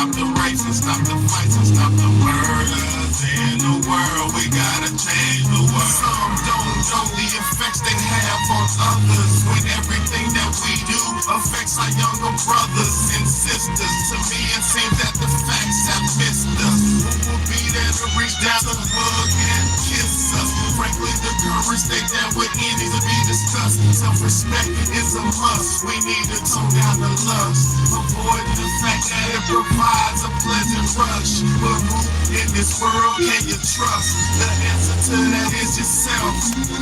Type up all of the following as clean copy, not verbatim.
stop the rapes and stop the fights and stop the murders in the world. We gotta change the world. Some don't know the effects they have on others when everything that we do affects our younger brothers and sisters. To me, it seems that the facts have missed us. Who will be there to reach down the hug and kiss us? Frankly, the courage stay down with any to be discussed. Self-respect is a must. We need to tone down the lust, avoiding the fact that it provides a pleasant rush. But who in this world can you trust? The answer to that is yourself.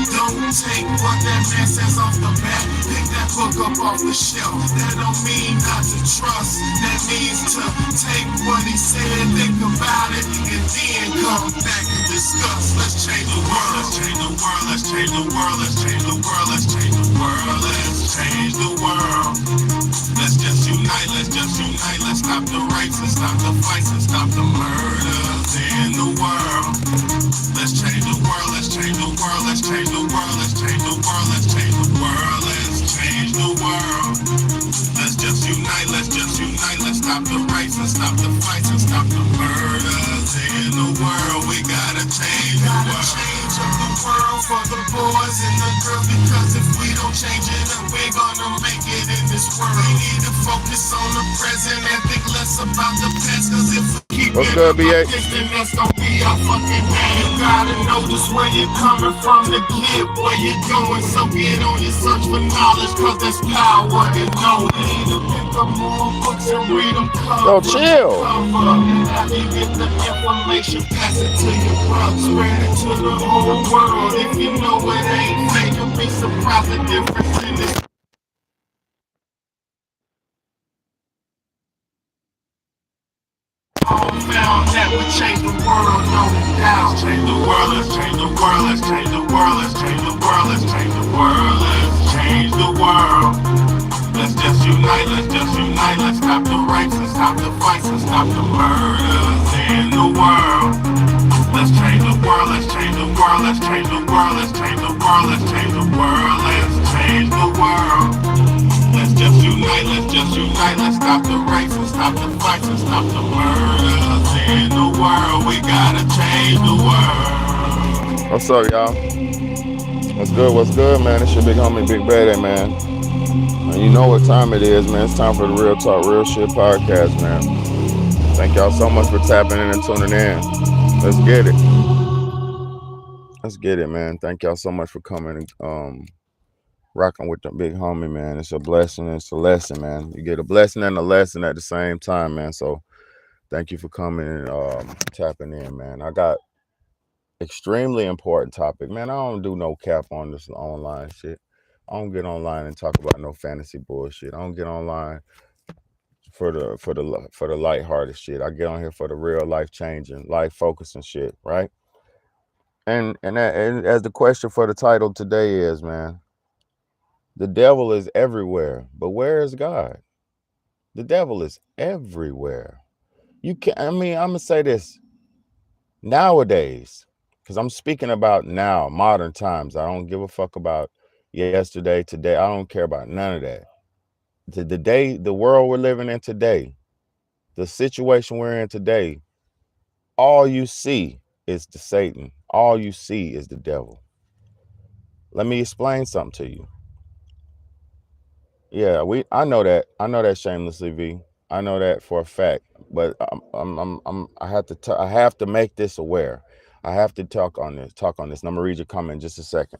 Don't take what that man says off the bat. Pick that book up off the shelf. That don't mean not to trust. That means to take what he said, think about it, and then come back and discuss. Let's change the world. Let's change the world. Let's change the world. Let's change the world. Let's change the world. Let's change the world. Let's just unite. Let's just unite. Let's stop the rapes and stop the fights and stop the murders in the world. Let's change the world. Let's change the world. Let's change the world. Let's change the world. Let's change the world. Let's change the world. Let's just unite. Let's just unite. Let's stop the rapes and stop the fights and stop the murders in the world. We gotta change the world. Change up the world for the boys and the girls, because if we don't change it up, we're gonna make it in this world. We need to focus on the present and think less about the past, cause if we keep What's it good, up BA? like this, then that's gonna be our fucking name. You gotta know just where you're coming from to get where you're going. So get on your search for knowledge, cause there's power in knowing. You need to pick up more books and read them Yo, cover chill. cover. After you get the information, pass it to your brother. Spread it to the whole world. If you know it ain't fake, you'll be surprised the difference in this. All found that we change the world, no doubt. Let's change the world, let's change the world, let's change the world, let's change the world, let's change the world, let's change the world. Let's just unite, let's just unite, let's stop the rapes and stop the fights and stop the murders in the world. Let's change the world, let's change the world, let's change the world, let's change the world, let's change the world, let's change the world. Let's just unite, let's just unite, let's stop the rapes and stop the fights and stop the murders in the world. We gotta change the world. What's up, y'all? What's good? What's good, man? It's your big homie, Big Bad, man. And you know what time it is, man. It's time for the Real Talk, Real Shit podcast, man. Thank y'all so much for tapping in and tuning in. Let's get it. Let's get it, man. Thank y'all so much for coming and rocking with the big homie, man. It's a blessing. It's a lesson, man. You get a blessing and a lesson at the same time, man. So thank you for coming and tapping in, man. I got extremely important topic, man. I don't do no cap on this online shit. I don't get online and talk about no fantasy bullshit. I don't get online for the lighthearted shit. I get on here for the real life changing, life focusing shit, right? And as the question for the title today is, man, the devil is everywhere, but where is God? The devil is everywhere. You can't. I mean, I'm gonna say this nowadays, because I'm speaking about now, modern times. I don't give a fuck about yesterday, today. I don't care about none of that. The day, the world we're living in today, the situation we're in today, all you see is the Satan. All you see is the devil. Let me explain something to you. Yeah, I know that shamelessly, V. I know that for a fact. But I have to make this aware. I have to talk on this. And I'm gonna read your comment in just a second.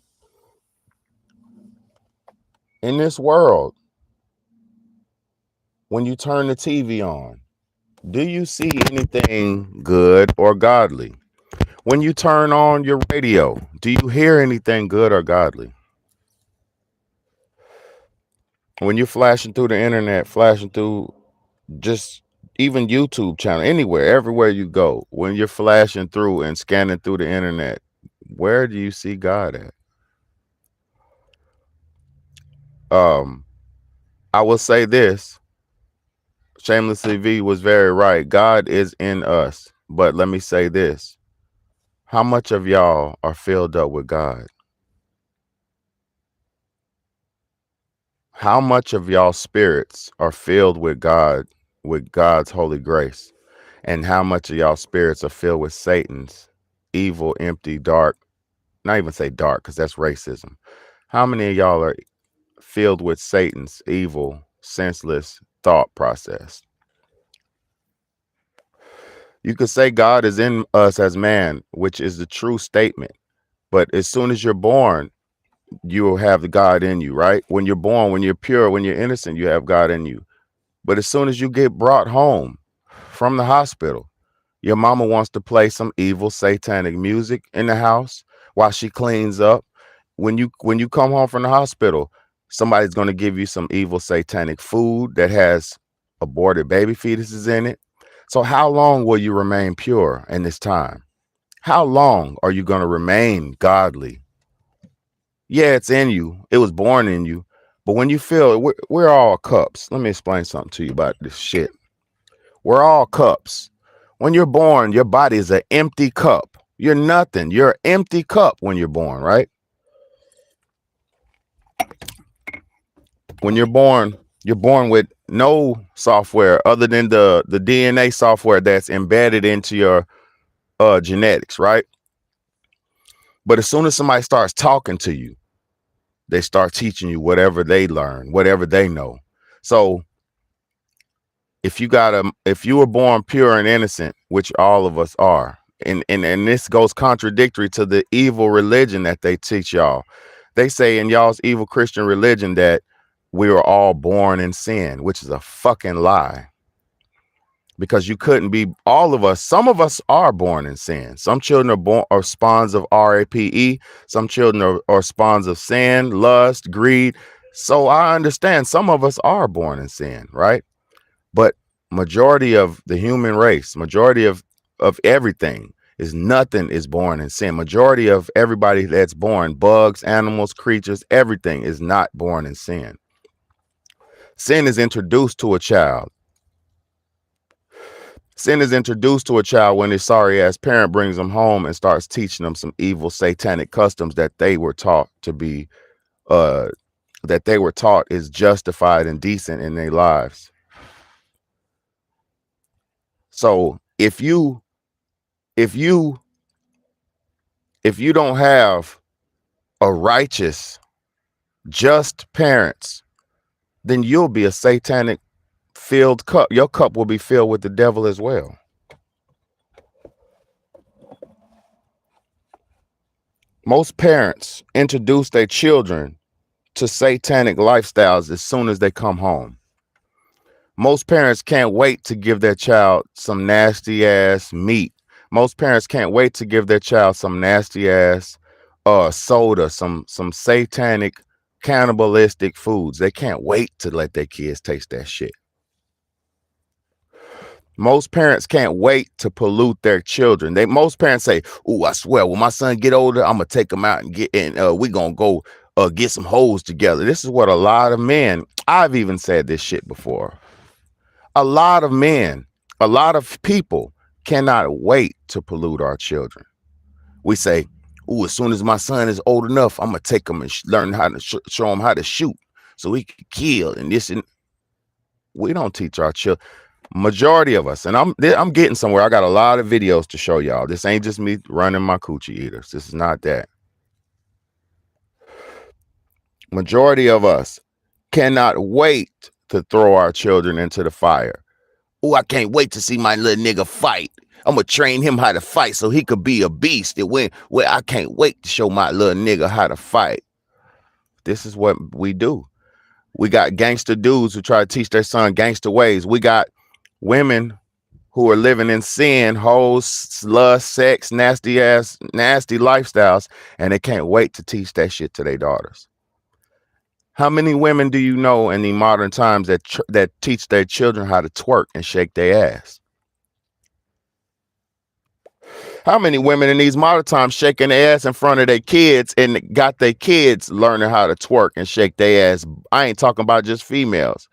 In this world, when you turn the TV on, do you see anything good or godly? When you turn on your radio, do you hear anything good or godly? When you're flashing through the internet, flashing through just even YouTube channel, anywhere, everywhere you go, when you're flashing through and scanning through the internet, where do you see God at? I will say this. Shamelessly V was very right. God is in us. But let me say this. How much of y'all are filled up with God? How much of y'all spirits are filled with God with God's holy grace? And how much of y'all spirits are filled with Satan's evil, empty, dark, not even say dark, because that's racism. How many of y'all are filled with Satan's evil, senseless thought process? You could say God is in us as man, which is the true statement. But as soon as you're born, you will have the God in you, right? When you're born, when you're pure, when you're innocent, you have God in you. But as soon as you get brought home from the hospital, your mama wants to play some evil satanic music in the house while she cleans up. When you come home from the hospital, somebody's going to give you some evil satanic food that has aborted baby fetuses in it. So how long will you remain pure in this time? How long are you going to remain godly? Yeah, it's in you. It was born in you. But when you feel it, we're all cups. Let me explain something to you about this shit. We're all cups. When you're born, your body is an empty cup. You're nothing. You're an empty cup when you're born, right? When you're born with no software other than the DNA software that's embedded into your genetics, right? But as soon as somebody starts talking to you, they start teaching you whatever they learn, whatever they know. So if you were born pure and innocent, which all of us are, and this goes contradictory to the evil religion that they teach y'all. They say in y'all's evil Christian religion that we were all born in sin, which is a fucking lie. Because you couldn't be all of us. Some of us are born in sin. Some children are spawns of RAPE. Some children are spawns of sin, lust, greed. So I understand some of us are born in sin, right? But majority of the human race, majority of everything nothing is born in sin. Majority of everybody that's born, bugs, animals, creatures, everything is not born in sin. Sin is introduced to a child. Sin is introduced to a child when his sorry ass parent brings them home and starts teaching them some evil satanic customs that they were taught to be, that they were taught is justified and decent in their lives. So if you don't have a righteous, just parents, then you'll be a satanic filled cup. Your cup will be filled with the devil as well. Most parents introduce their children to satanic lifestyles as soon as they come home. Most parents can't wait to give their child some nasty ass meat. Most parents can't wait to give their child some nasty ass soda, some satanic cannibalistic foods. They can't wait to let their kids taste that shit. Most parents can't wait to pollute their children. Most parents say, "Ooh, I swear, when my son get older, I'm gonna take him out and we gonna go get some hoes together." This is what a lot of men. I've even said this shit before. A lot of men, a lot of people cannot wait to pollute our children. We say, "Ooh, as soon as my son is old enough, I'm gonna take him and learn how to show him how to shoot, so he can kill." And this, and we don't teach our children. Majority of us, and I'm getting somewhere. I got a lot of videos to show y'all. This ain't just me running my coochie eaters. This is not that. Majority of us cannot wait to throw our children into the fire. "Oh, I can't wait to see my little nigga fight. I'm gonna train him how to fight so he could be a beast. And I can't wait to show my little nigga how to fight." This is what we do. We got gangster dudes who try to teach their son gangster ways. We got women who are living in sin, hoes, lust, sex, nasty lifestyles, and they can't wait to teach that shit to their daughters. How many women do you know in the modern times that teach their children how to twerk and shake their ass? How many women in these modern times shaking their ass in front of their kids and got their kids learning how to twerk and shake their ass? I ain't talking about just females.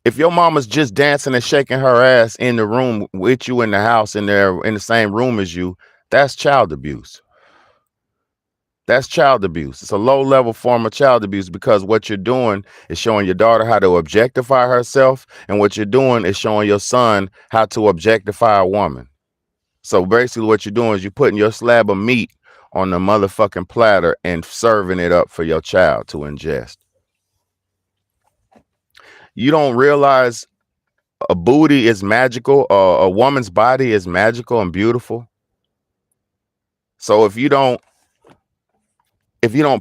If your mama's just dancing and shaking her ass in the room with you in the house, in the same room as you, that's child abuse. That's child abuse. It's a low level form of child abuse because what you're doing is showing your daughter how to objectify herself. And what you're doing is showing your son how to objectify a woman. So basically what you're doing is you're putting your slab of meat on the motherfucking platter and serving it up for your child to ingest. You don't realize a booty is magical. A woman's body is magical and beautiful. So if you don't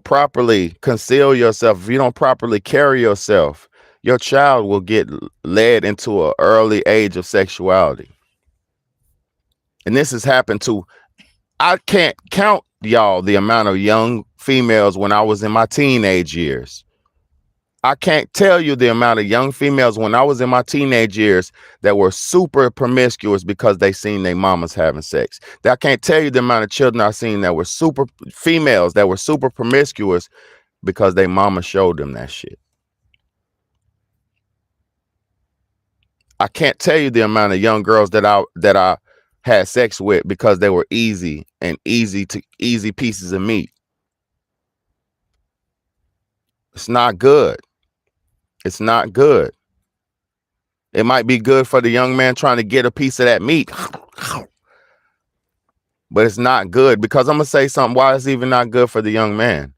properly conceal yourself, if you don't properly carry yourself, your child will get led into an early age of sexuality. And this has happened to, I can't count, y'all, the amount of young females when I was in my teenage years. I can't tell you the amount of young females when I was in my teenage years that were super promiscuous because they seen their mamas having sex. I can't tell you the amount of children I've seen that were super females that were super promiscuous because their mama showed them that shit. I can't tell you the amount of young girls that I had sex with because they were easy pieces of meat. It's not good. It's not good. It might be good for the young man trying to get a piece of that meat, but it's not good because I'm going to say something why it's even not good for the young man.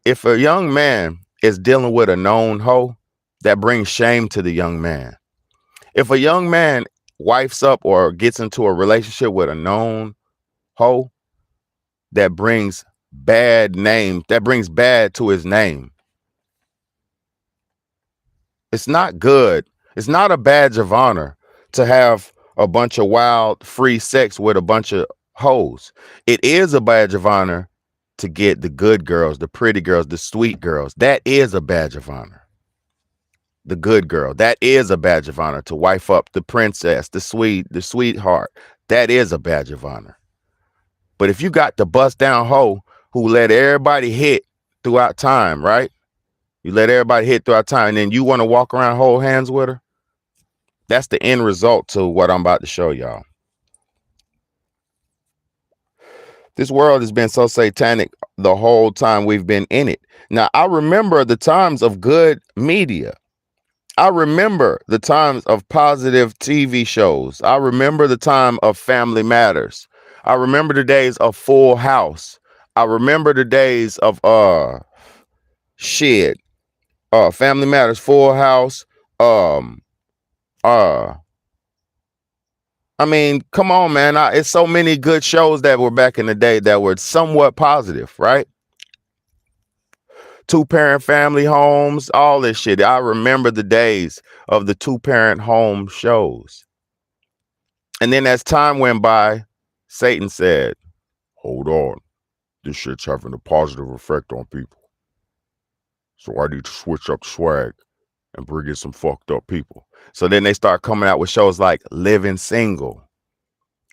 If a young man is dealing with a known hoe, that brings shame to the young man. If a young man wifes up or gets into a relationship with a known hoe, that brings bad to his name. It's not good. It's not a badge of honor to have a bunch of wild, free sex with a bunch of hoes. It is a badge of honor to get the good girls, the pretty girls, the sweet girls. That is a badge of honor. The good girl. That is a badge of honor to wife up the princess, the sweetheart. That is a badge of honor. But if you got the bust down hoe who let everybody hit throughout time, right? You let everybody hit throughout time, and then you want to walk around hold hands with her. That's the end result to what I'm about to show y'all. This world has been so satanic the whole time we've been in it. Now, I remember the times of good media. I remember the times of positive TV shows. I remember the time of Family Matters. I remember the days of Full House. I remember the days of Family Matters, Full House. I mean, come on, man. It's so many good shows that were back in the day that were somewhat positive, right? Two-parent family homes, all this shit. I remember the days of the two-parent home shows. And then as time went by, Satan said, hold on. This shit's having a positive effect on people. So I need to switch up swag and bring in some fucked up people. So then they start coming out with shows like Living Single.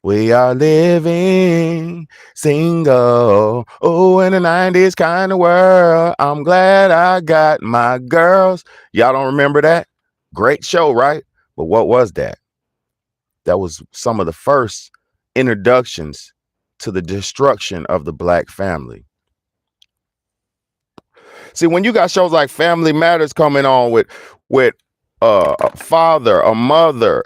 We are living single. Oh, in the 90s kind of world. I'm glad I got my girls. Y'all don't remember that? Great show, right? But what was that? That was some of the first introductions to the destruction of the black family. See, when you got shows like Family Matters coming on with a father, a mother,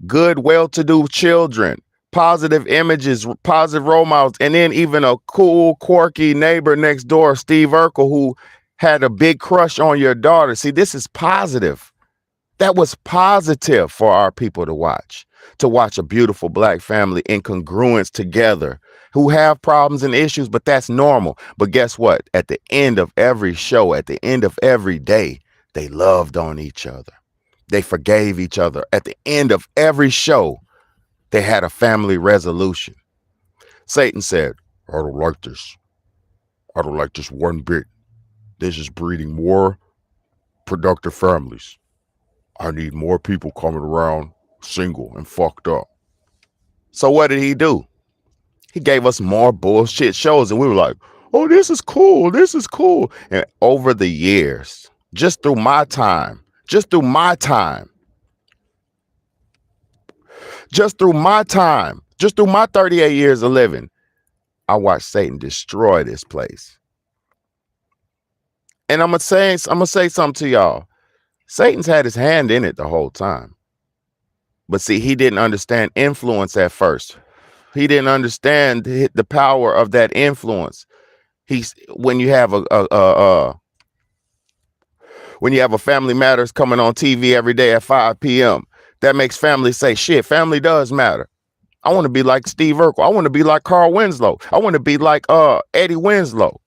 good, well-to-do children, positive images, positive role models, and then even a cool, quirky neighbor next door, Steve Urkel, who had a big crush on your daughter. See, this is positive. That was positive for our people to watch a beautiful black family in congruence together who have problems and issues, but that's normal. But guess what? At the end of every show, at the end of every day, they loved on each other. They forgave each other. At the end of every show, they had a family resolution. Satan said, I don't like this. I don't like this one bit. This is breeding more productive families. I need more people coming around single and fucked up. So what did he do? He gave us more bullshit shows, and we were like, oh, this is cool. This is cool. And over the years, just through my 38 years of living, I watched Satan destroy this place. And I'm gonna say something to y'all. Satan's had his hand in it the whole time. But see, he didn't understand influence at first. He didn't understand the power of that influence. When you have when you have a Family Matters coming on TV every day at 5 p.m., that makes family say, shit, family does matter. I want to be like Steve Urkel. I want to be like Carl Winslow. I want to be like Eddie Winslow,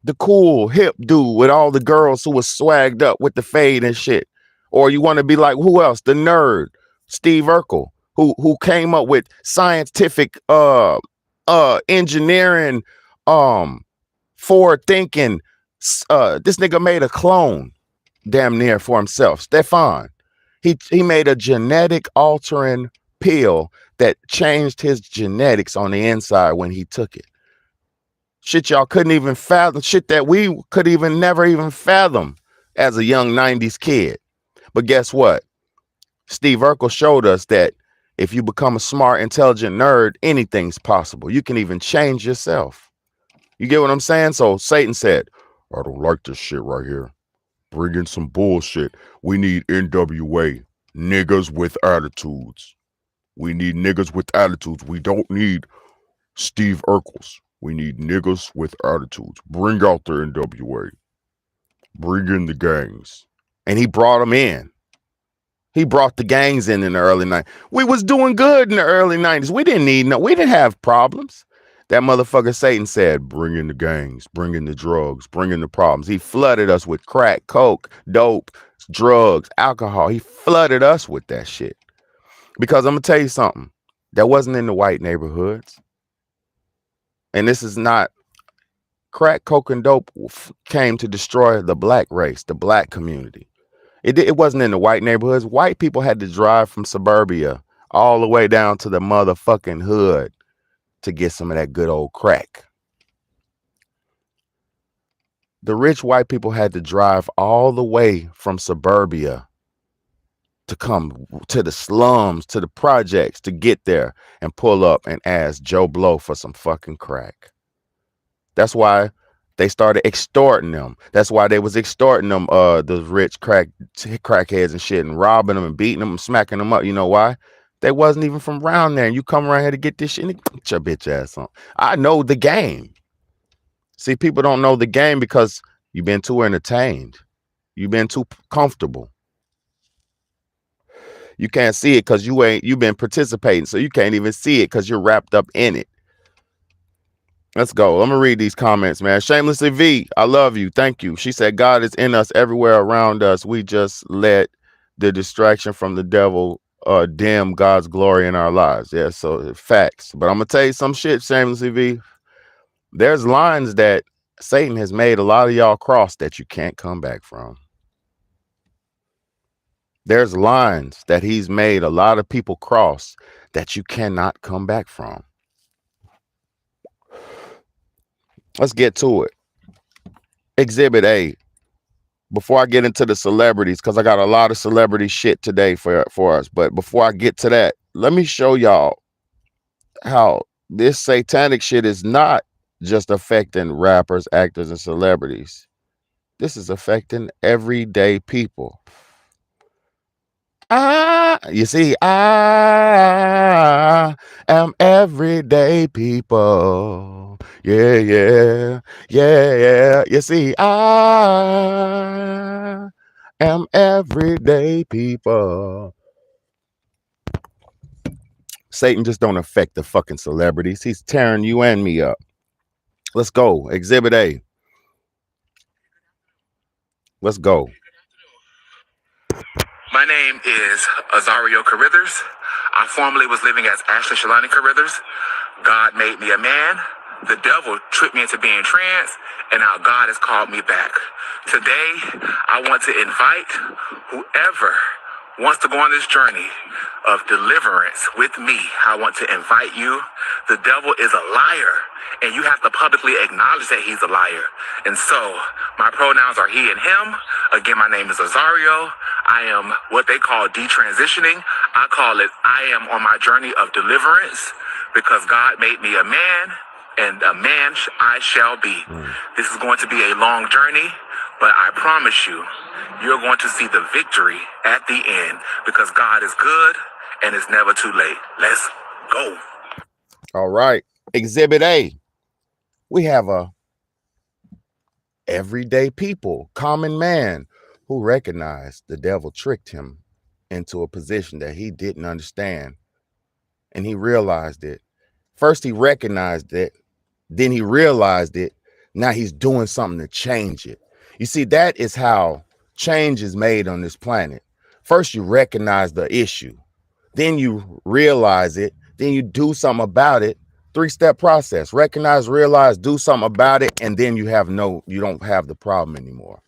the cool hip dude with all the girls who was swagged up with the fade and shit. Or you want to be like who else? The nerd, Steve Urkel, who came up with scientific engineering, forward thinking. This nigga made a clone damn near for himself. Stefan. He made a genetic altering pill that changed his genetics on the inside when he took it. Shit y'all couldn't even fathom, shit that we could never even fathom as a young 90s kid. But guess what? Steve Urkel showed us that if you become a smart, intelligent nerd, anything's possible. You can even change yourself. You get what I'm saying? So Satan said, I don't like this shit right here. Bring in some bullshit. We need NWA, niggas with attitudes. We need niggas with attitudes. We don't need Steve Urkels. We need niggas with attitudes. Bring out the NWA. Bring in the gangs. And he brought them in. He brought the gangs in the early 90s. We was doing good in the early 90s. We didn't have problems. That motherfucker Satan said, bring in the gangs, bring in the drugs, bring in the problems. He flooded us with crack, coke, dope, drugs, alcohol. He flooded us with that shit. Because I'm going to tell you something. That wasn't in the white neighborhoods. And this is not, crack, coke, and dope came to destroy the black race, the black community. It wasn't in the white neighborhoods. White people had to drive from suburbia all the way down to the motherfucking hood to get some of that good old crack. The rich white people had to drive all the way from suburbia to come to the slums, to the projects, to get there and pull up and ask Joe Blow for some fucking crack. That's why they started extorting them. That's why they was extorting them, the rich crackheads and shit, and robbing them and beating them and smacking them up. You know why? They wasn't even from around there. And you come around here to get this shit, get your bitch ass on. I know the game. See, people don't know the game because you've been too entertained. You've been too comfortable. You can't see it because you've been participating. So you can't even see it because you're wrapped up in it. Let's go. I'm going to read these comments, man. Shamelessly V, I love you. Thank you. She said, God is in us everywhere around us. We just let the distraction from the devil dim God's glory in our lives. Yeah, so facts. But I'm going to tell you some shit, Shamelessly V. There's lines that Satan has made a lot of y'all cross that you can't come back from. There's lines that he's made a lot of people cross that you cannot come back from. Let's get to it. Exhibit A. Before I get into the celebrities, because I got a lot of celebrity shit today for us. But before I get to that, let me show y'all how this satanic shit is not just affecting rappers, actors, and celebrities. This is affecting everyday people. You see, I am everyday people. Yeah. You see, I am everyday people. Satan just don't affect the fucking celebrities. He's tearing you and me up. Let's go. Exhibit A. Let's go. My name is Azario Carithers. I formerly was living as Ashley Shalani Carithers. God made me a man. The devil tricked me into being trans, and now God has called me back. Today, I want to invite whoever wants to go on this journey of deliverance with me. I want to invite you. The devil is a liar, and you have to publicly acknowledge that he's a liar. And so, my pronouns are he and him. Again, my name is Azario. I am what they call detransitioning. I call it I am on my journey of deliverance because God made me a man. and a man I shall be. This is going to be a long journey, but I promise you, you're going to see the victory at the end because God is good and it's never too late. Let's go. All right. Exhibit A. We have a everyday people, common man, who recognized the devil tricked him into a position that he didn't understand. And he realized it. First, he recognized it. Then he realized it. Now he's doing something to change it. You see, that is how change is made on this planet. First, you recognize the issue. Then you realize it. Then you do something about it. 3-step process: recognize, realize, do something about it, and then you don't have the problem anymore.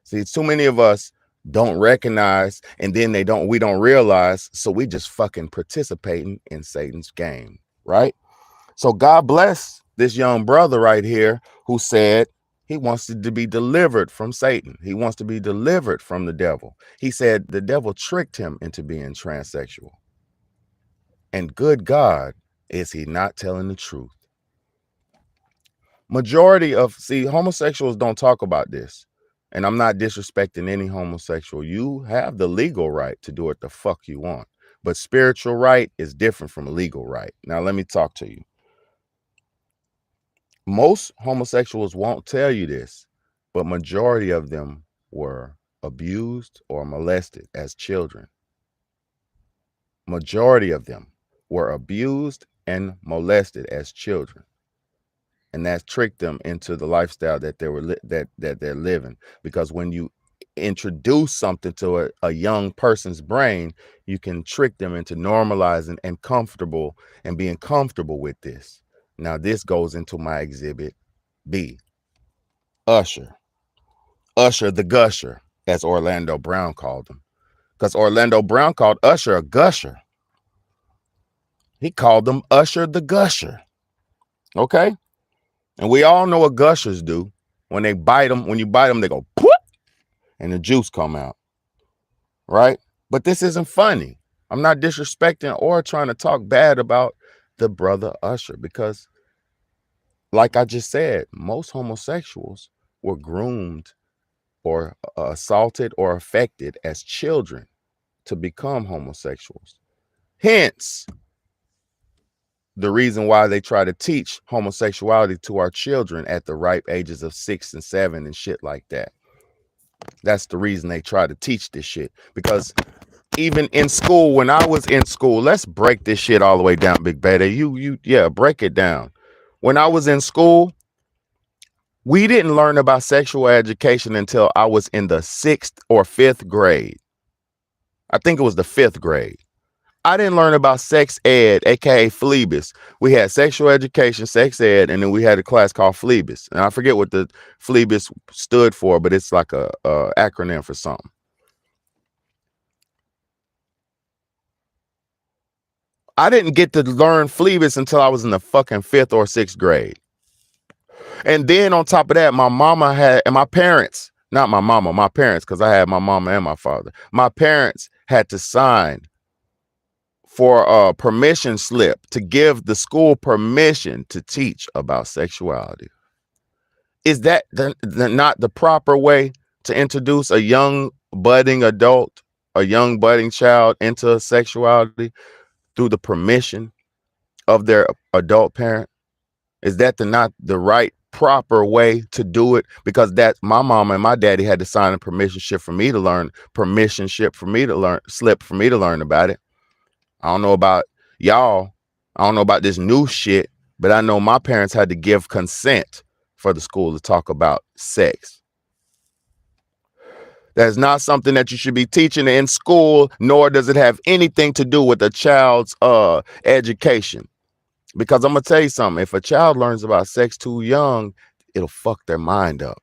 See, too many of us don't recognize, and then we don't realize, so we just fucking participating in Satan's game, right? So God bless this young brother right here who said he wants to be delivered from Satan. He wants to be delivered from the devil. He said the devil tricked him into being transsexual. And good God, is he not telling the truth? Homosexuals don't talk about this. And I'm not disrespecting any homosexual. You have the legal right to do what the fuck you want. But spiritual right is different from legal right. Now, let me talk to you. Most homosexuals won't tell you this, but majority of them were abused or molested as children. Majority of them were abused and molested as children. And that tricked them into the lifestyle that they're living. Because when you introduce something to a young person's brain, you can trick them into normalizing and comfortable and being comfortable with this. Now, this goes into my exhibit B. Usher the Gusher, as Orlando Brown called him. Because Orlando Brown called Usher a gusher. He called him Usher the Gusher. Okay? And we all know what gushers do. When you bite them, they go poof, and the juice come out. Right? But this isn't funny. I'm not disrespecting or trying to talk bad about the brother Usher, because like I just said, most homosexuals were groomed or assaulted or affected as children to become homosexuals. Hence, the reason why they try to teach homosexuality to our children at the ripe ages of 6 and 7 and shit like that. That's the reason they try to teach this shit. Because even in school, when I was in school, let's break this shit all the way down, Big Beta. Yeah, break it down. When I was in school, we didn't learn about sexual education until I was in the 6th or 5th grade. I think it was the 5th grade. I didn't learn about sex ed, aka Phlebas. We had sexual education, sex ed, and then we had a class called Phlebas. And I forget what the Phlebas stood for, but it's like a acronym for something. I didn't get to learn Phlebas until I was in the fucking 5th or 6th grade. And then on top of that, my mama had, and my parents, not my mama, my parents, because I had my mama and my father. My parents had to sign for a permission slip to give the school permission to teach about sexuality. Is that not the proper way to introduce a young budding adult, a young budding child into sexuality, through the permission of their adult parent? Is that not the right proper way to do it? Because that my mom and my daddy had to sign a slip for me to learn about it. I don't know about y'all. I don't know about this new shit, but I know my parents had to give consent for the school to talk about sex. That's not something that you should be teaching in school, nor does it have anything to do with a child's education. Because I'm going to tell you something. If a child learns about sex too young, it'll fuck their mind up.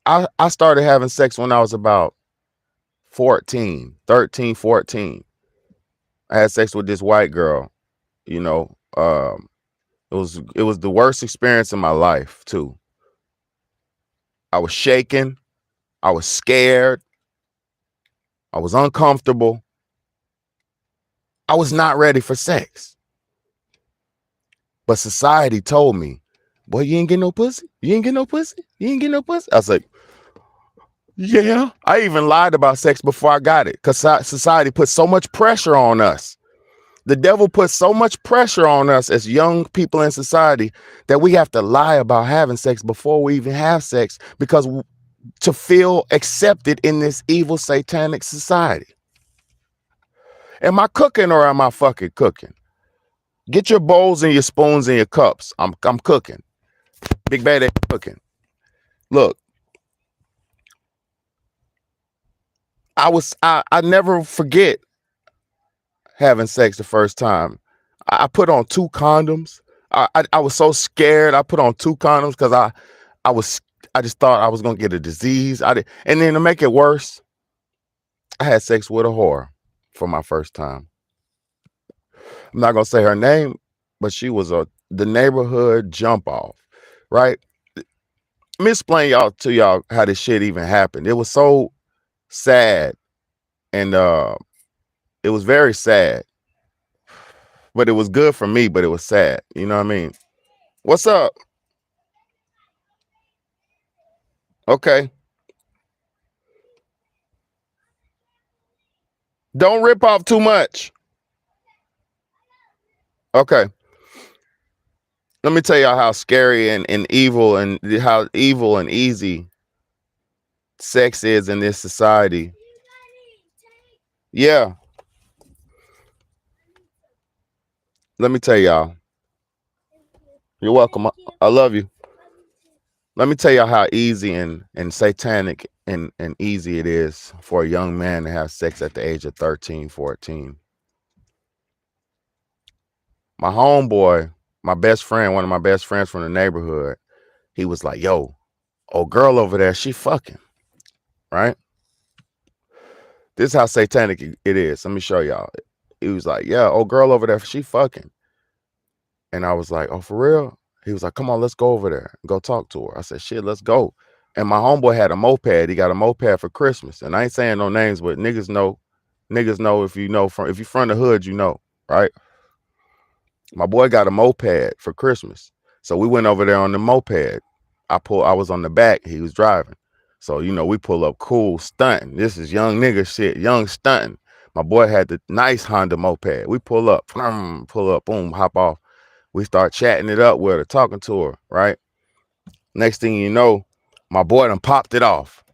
I started having sex when I was about 13, 14. I had sex with this white girl, you know. It was the worst experience in my life too. I was shaking. I was scared. I was uncomfortable. I was not ready for sex. But society told me, boy, you ain't get no pussy. You ain't get no pussy. You ain't get no pussy. I was like, yeah. I even lied about sex before I got it because society put so much pressure on us. The devil puts so much pressure on us as young people in society that we have to lie about having sex before we even have sex because to feel accepted in this evil satanic society. Am I cooking or am I fucking cooking? Get your bowls and your spoons and your cups. I'm cooking. Big Bad ain't cooking. Look, I never forget having sex the first time. I put on 2 condoms. I was so scared. I put on 2 condoms because I just thought I was gonna get a disease. And then to make it worse, I had sex with a whore for my first time. I'm not gonna say her name, but she was the neighborhood jump off, right? Let me explain to y'all how this shit even happened. It was so sad, and it was very sad, but it was good for me, but it was sad. You know what I mean? What's up? Okay. Don't rip off too much. Okay. Let me tell y'all how scary and evil and how evil and easy sex is in this society. Yeah. Let me tell y'all. You're welcome. I love you. Let me tell y'all how easy and satanic and easy it is for a young man to have sex at the age of 13, 14. My homeboy, my best friend, one of my best friends from the neighborhood, he was like, yo, old girl over there, she fucking, right? This is how satanic it is. Let me show y'all. He was like, yeah, old girl over there, she fucking. And I was like, oh, for real? He was like, come on, let's go over there and go talk to her. I said, shit, let's go. And my homeboy had a moped. He got a moped for Christmas. And I ain't saying no names, but niggas know. Niggas know if you're from the hood, you know, right? My boy got a moped for Christmas. So we went over there on the moped. I was on the back. He was driving. So, you know, we pull up cool stunting. This is young nigga shit, young stunting. My boy had the nice Honda moped. We pull up, boom, hop off. We start chatting it up with her, talking to her, right? Next thing you know, my boy done popped it off.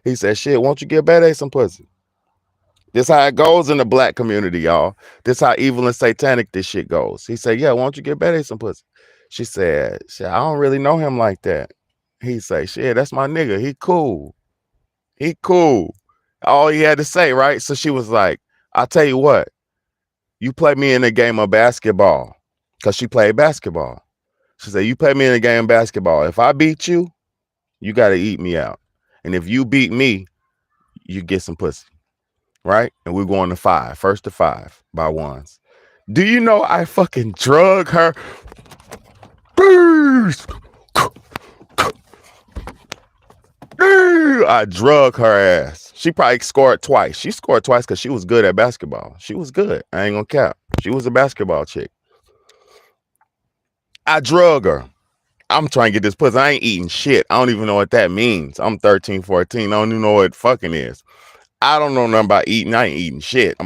He said, shit, won't you give Bad A some pussy? This how it goes in the black community, y'all. This how evil and satanic this shit goes. He said, yeah, won't you give Bad A some pussy? She said, shit, I don't really know him like that. He say, shit, that's my nigga. He cool. He cool. All he had to say, right? So she was like, I'll tell you what. You play me in a game of basketball, because she played basketball. She said, you play me in a game of basketball. If I beat you, you got to eat me out. And if you beat me, you get some pussy, right? And we're going to 5, first to 5 by ones. Do you know I fucking drug her? I drug her ass. She probably scored twice. She scored twice because she was good at basketball. She was good. I ain't gonna cap. She was a basketball chick. I drug her. I'm trying to get this pussy. I ain't eating shit. I don't even know what that means. I'm 13, 14. I don't even know what fucking is. I don't know nothing about eating. I ain't eating shit.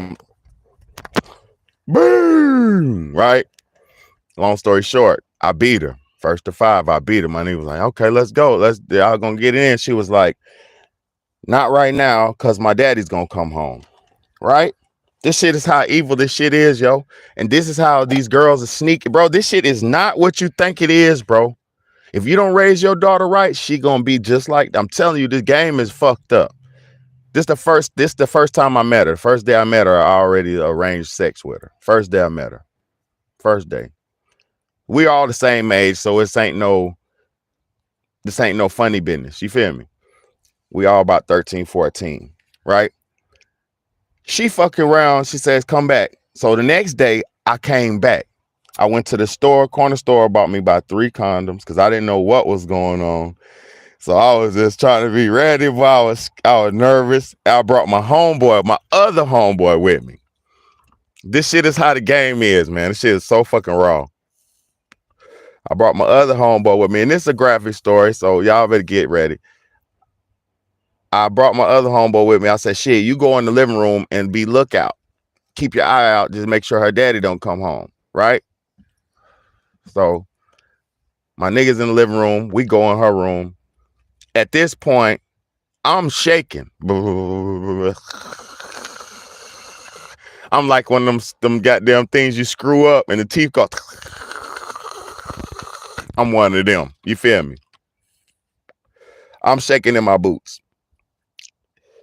Boom! Right? Long story short, I beat her. First to 5, I beat her. My nigga was like, okay, let's go. Y'all gonna get in. She was like, not right now, because my daddy's gonna come home. Right? This shit is how evil this shit is, yo. And this is how these girls are sneaky. Bro, this shit is not what you think it is, bro. If you don't raise your daughter right, she gonna be just like, I'm telling you, this game is fucked up. This the first time I met her. First day I met her, I already arranged sex with her. First day I met her. First day. We all the same age, so this ain't no funny business. You feel me? We all about 13, 14, right? She fucking around. She says, come back. So the next day I came back. I went to the store, corner store, bought me about 3 condoms because I didn't know what was going on. So I was just trying to be ready, but I was nervous. I brought my other homeboy with me. This shit is how the game is, man. This shit is so fucking raw. I brought my other homeboy with me, and this is a graphic story, so y'all better get ready. I brought my other homeboy with me. I said, shit, you go in the living room and be lookout. Keep your eye out. Just make sure her daddy don't come home, right? So my niggas in the living room. We go in her room. At this point, I'm shaking. I'm like one of them goddamn things you screw up and the teeth go. I'm one of them. You feel me? I'm shaking in my boots.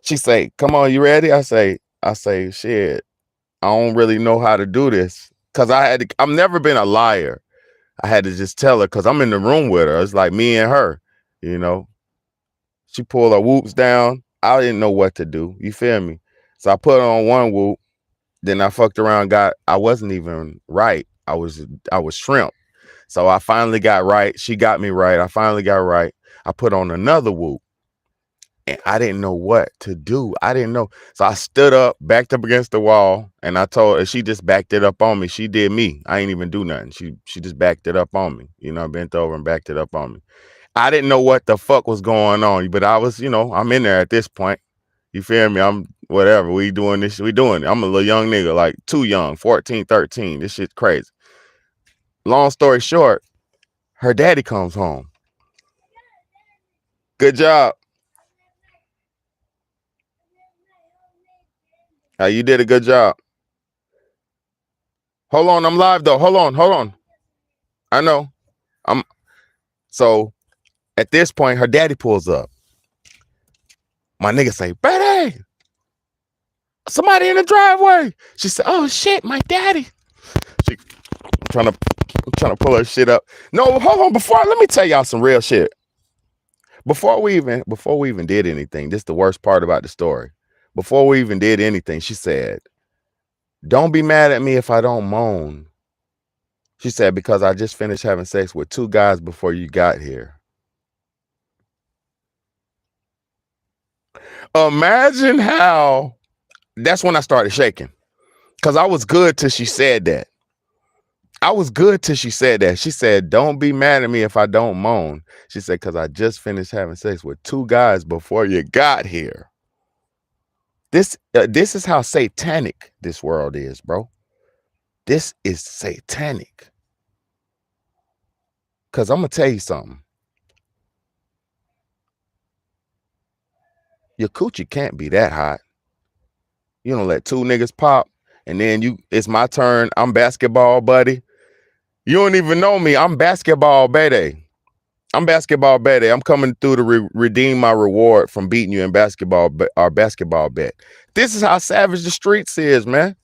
She say, come on, you ready? I say, shit, I don't really know how to do this. Cause I've never been a liar. I had to just tell her because I'm in the room with her. It's like me and her, you know. She pulled her whoops down. I didn't know what to do. You feel me? So I put her on one whoop. Then I fucked around, I wasn't even right. I was shrimp. So I finally got right. She got me right. I finally got right. I put on another whoop. And I didn't know what to do. I didn't know. So I stood up, backed up against the wall, and I told her, she just backed it up on me. She did me. I ain't even do nothing. She just backed it up on me. You know, bent over and backed it up on me. I didn't know what the fuck was going on, but I was, you know, I'm in there at this point. You feel me? I'm whatever. We doing this. We doing it. I'm a little young nigga, like too young, 14, 13. This shit's crazy. Long story short, her daddy comes home. Good job. You did a good job. Hold on, I'm live though. Hold on. I know. So at this point, her daddy pulls up. My nigga say, Betty, somebody in the driveway. She said, oh shit, my daddy. I'm trying to pull her shit up. No, hold on. Let me tell y'all some real shit. Before we even did anything, this is the worst part about the story. Before we even did anything, she said, don't be mad at me if I don't moan. She said, because I just finished having sex with 2 guys before you got here. Imagine how. That's when I started shaking. Because I was good till she said that. She said, don't be mad at me if I don't moan. She said, because I just finished having sex with 2 guys before you got here. This is how satanic this world is, bro. This is satanic. Because I'm going to tell you something. Your coochie can't be that hot. You don't let 2 niggas pop, and then it's my turn. I'm basketball buddy. You don't even know me. I'm basketball buddy. I'm coming through to redeem my reward from beating you in basketball, our basketball bet. This is how savage the streets is, man.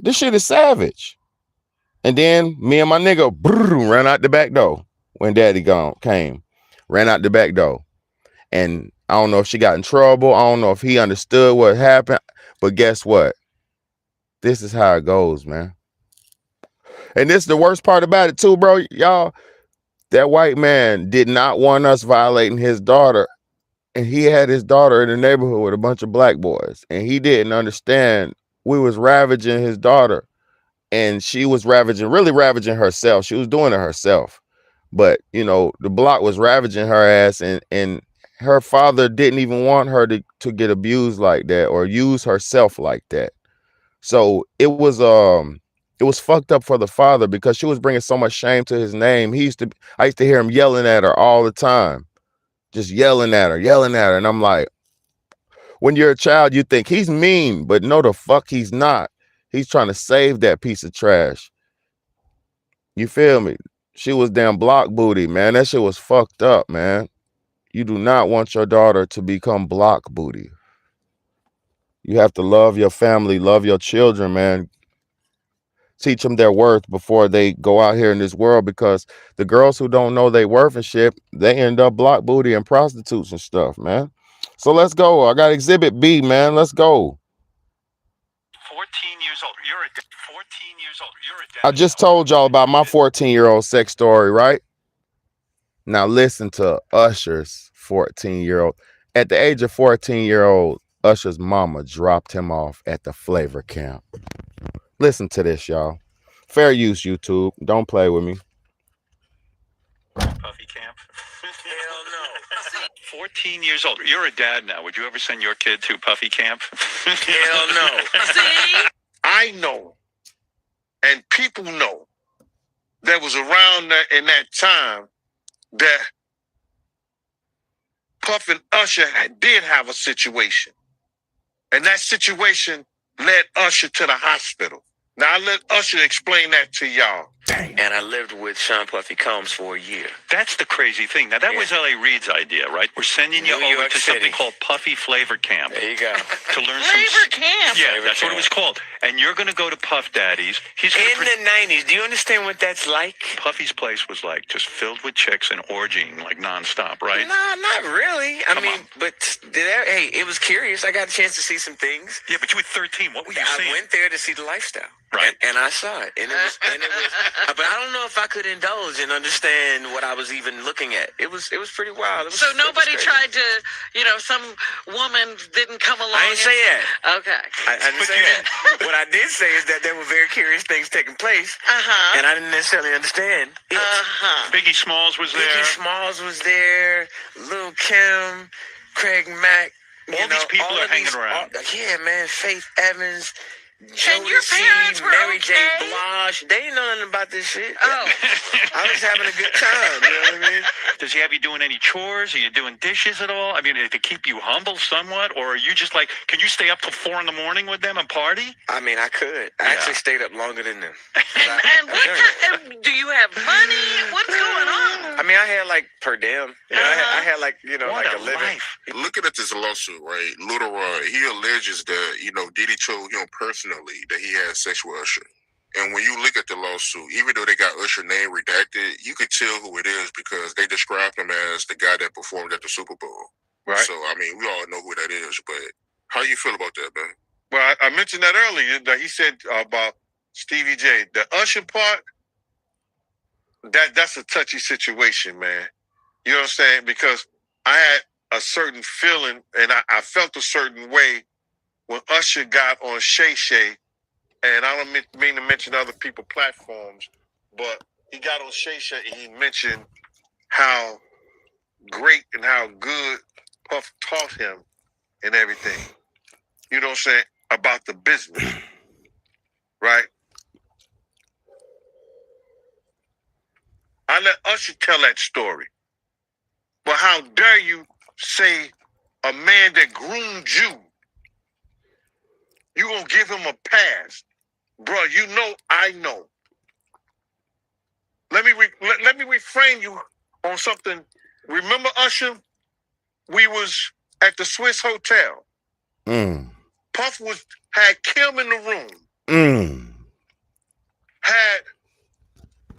This shit is savage. And then me and my nigga ran out the back door when daddy came. Ran out the back door. And I don't know if she got in trouble. I don't know if he understood what happened. But guess what? This is how it goes, man. And this is the worst part about it too, bro. Y'all, that white man did not want us violating his daughter. And he had his daughter in the neighborhood with a bunch of black boys. And he didn't understand we was ravaging his daughter. And she was really ravaging herself. She was doing it herself. But, you know, the block was ravaging her ass. And her father didn't even want her to get abused like that or use herself like that. So it was fucked up for the father because she was bringing so much shame to his name. I used to hear him yelling at her all the time, just yelling at her. And I'm like, when you're a child, you think he's mean, but no, the fuck he's not. He's trying to save that piece of trash. You feel me? She was damn block booty, man. That shit was fucked up, man. You do not want your daughter to become block booty. You have to love your family, love your children, man. Teach them their worth before they go out here in this world, because the girls who don't know their worth and shit, they end up block booty and prostitutes and stuff, man. So let's go. I got Exhibit B, man. Let's go. 14 years old. You're a 14 years old. You're a I just told y'all about my 14-year-old sex story, right? Now listen to Usher's 14-year-old. At the age of 14-year-old, Usher's mama dropped him off at the flavor camp. Listen to this, y'all. Fair use, YouTube. Don't play with me. Puffy camp. Hell no. 14 years old. You're a dad now. Would you ever send your kid to Puffy camp? Hell no. See? I know, and people know, that was around in that time that Puff and Usher did have a situation. And that situation led Usher to the hospital. Now, I let Usher explain that to y'all. And I lived with Sean Puffy Combs for a year. That's the crazy thing. Now, that was L.A. Reid's idea, right? We're sending you New over York to City. something called Puffy Flavor Camp There you go. to learn Flavor some... camp. Yeah, Flavor that's what it camp. was called. And you're going to go to Puff Daddy's. He's In going to... the 90s, do you understand what that's like? Puffy's place was like just filled with chicks and orgying like nonstop, right? No, not really. Come I mean, on. but hey, it was curious. I got a chance to see some things. Yeah, but you were 13. What were you I seeing? went there to see the lifestyle. Right. And I saw it. And it was, but I don't know if I could indulge and understand what I was even looking at. It was pretty wild. It was, So it was nobody crazy. tried to, some woman didn't come along. I didn't say that. Okay. I didn't say that. What I did say is that there were very curious things taking place, Uh-huh. and I didn't necessarily understand it. Uh-huh. Biggie Smalls was there. Biggie Smalls was there, Lil' Kim, Craig Mack. All these people are hanging around. Yeah, man. Faith Evans, And your Jodeci, parents were Mary J. okay? Blige. They didn't know nothing about this shit. Oh. I was having a good time. You know what I mean? Does he have you doing any chores? Are you doing dishes at all? I mean, to keep you humble somewhat? Or are you just like, can you stay up till 4 a.m. with them and party? I mean, I could. I actually stayed up longer than them. And what kind, do you have money? What's going on? I mean, I had like per diem. You know, I had like, What like a a living. life. Looking at this lawsuit, right? Little Rod, he alleges that, Diddy told him personally that he had sex with Usher. And when you look at the lawsuit, even though they got Usher name redacted, you could tell who it is because they described him as the guy that performed at the Super Bowl. Right. So, I mean, we all know who that is, but how you feel about that, man? Well, I mentioned that earlier, that he said about Stevie J. The Usher part, that's a touchy situation, man. You know what I'm saying? Because I had a certain feeling, and I felt a certain way when Usher got on Shay Shay, and I don't mean to mention other people's platforms, but he got on Shay Shay and he mentioned how great and how good Puff taught him and everything. You know what I'm saying? About the business, right? I let Usher tell that story. But how dare you say a man that groomed you, you gonna give him a pass? Bro, you know I know. Let me reframe you on something. Remember Usher? We was at the Swiss Hotel. Puff had Kim in the room. Had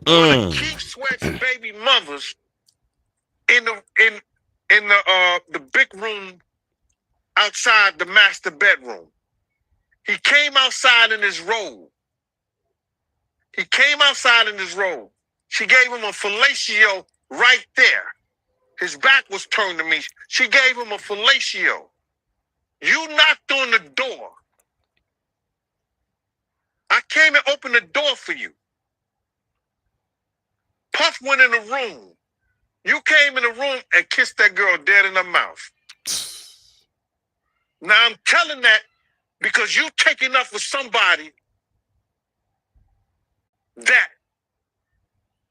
one of Keith Sweat's baby mothers in the big room outside the master bedroom. He came outside in his robe. She gave him a fellatio right there. His back was turned to me. She gave him a fellatio. You knocked on the door. I came and opened the door for you. Puff went in the room. You came in the room and kissed that girl dead in her mouth. Now I'm telling that because you taking up for somebody that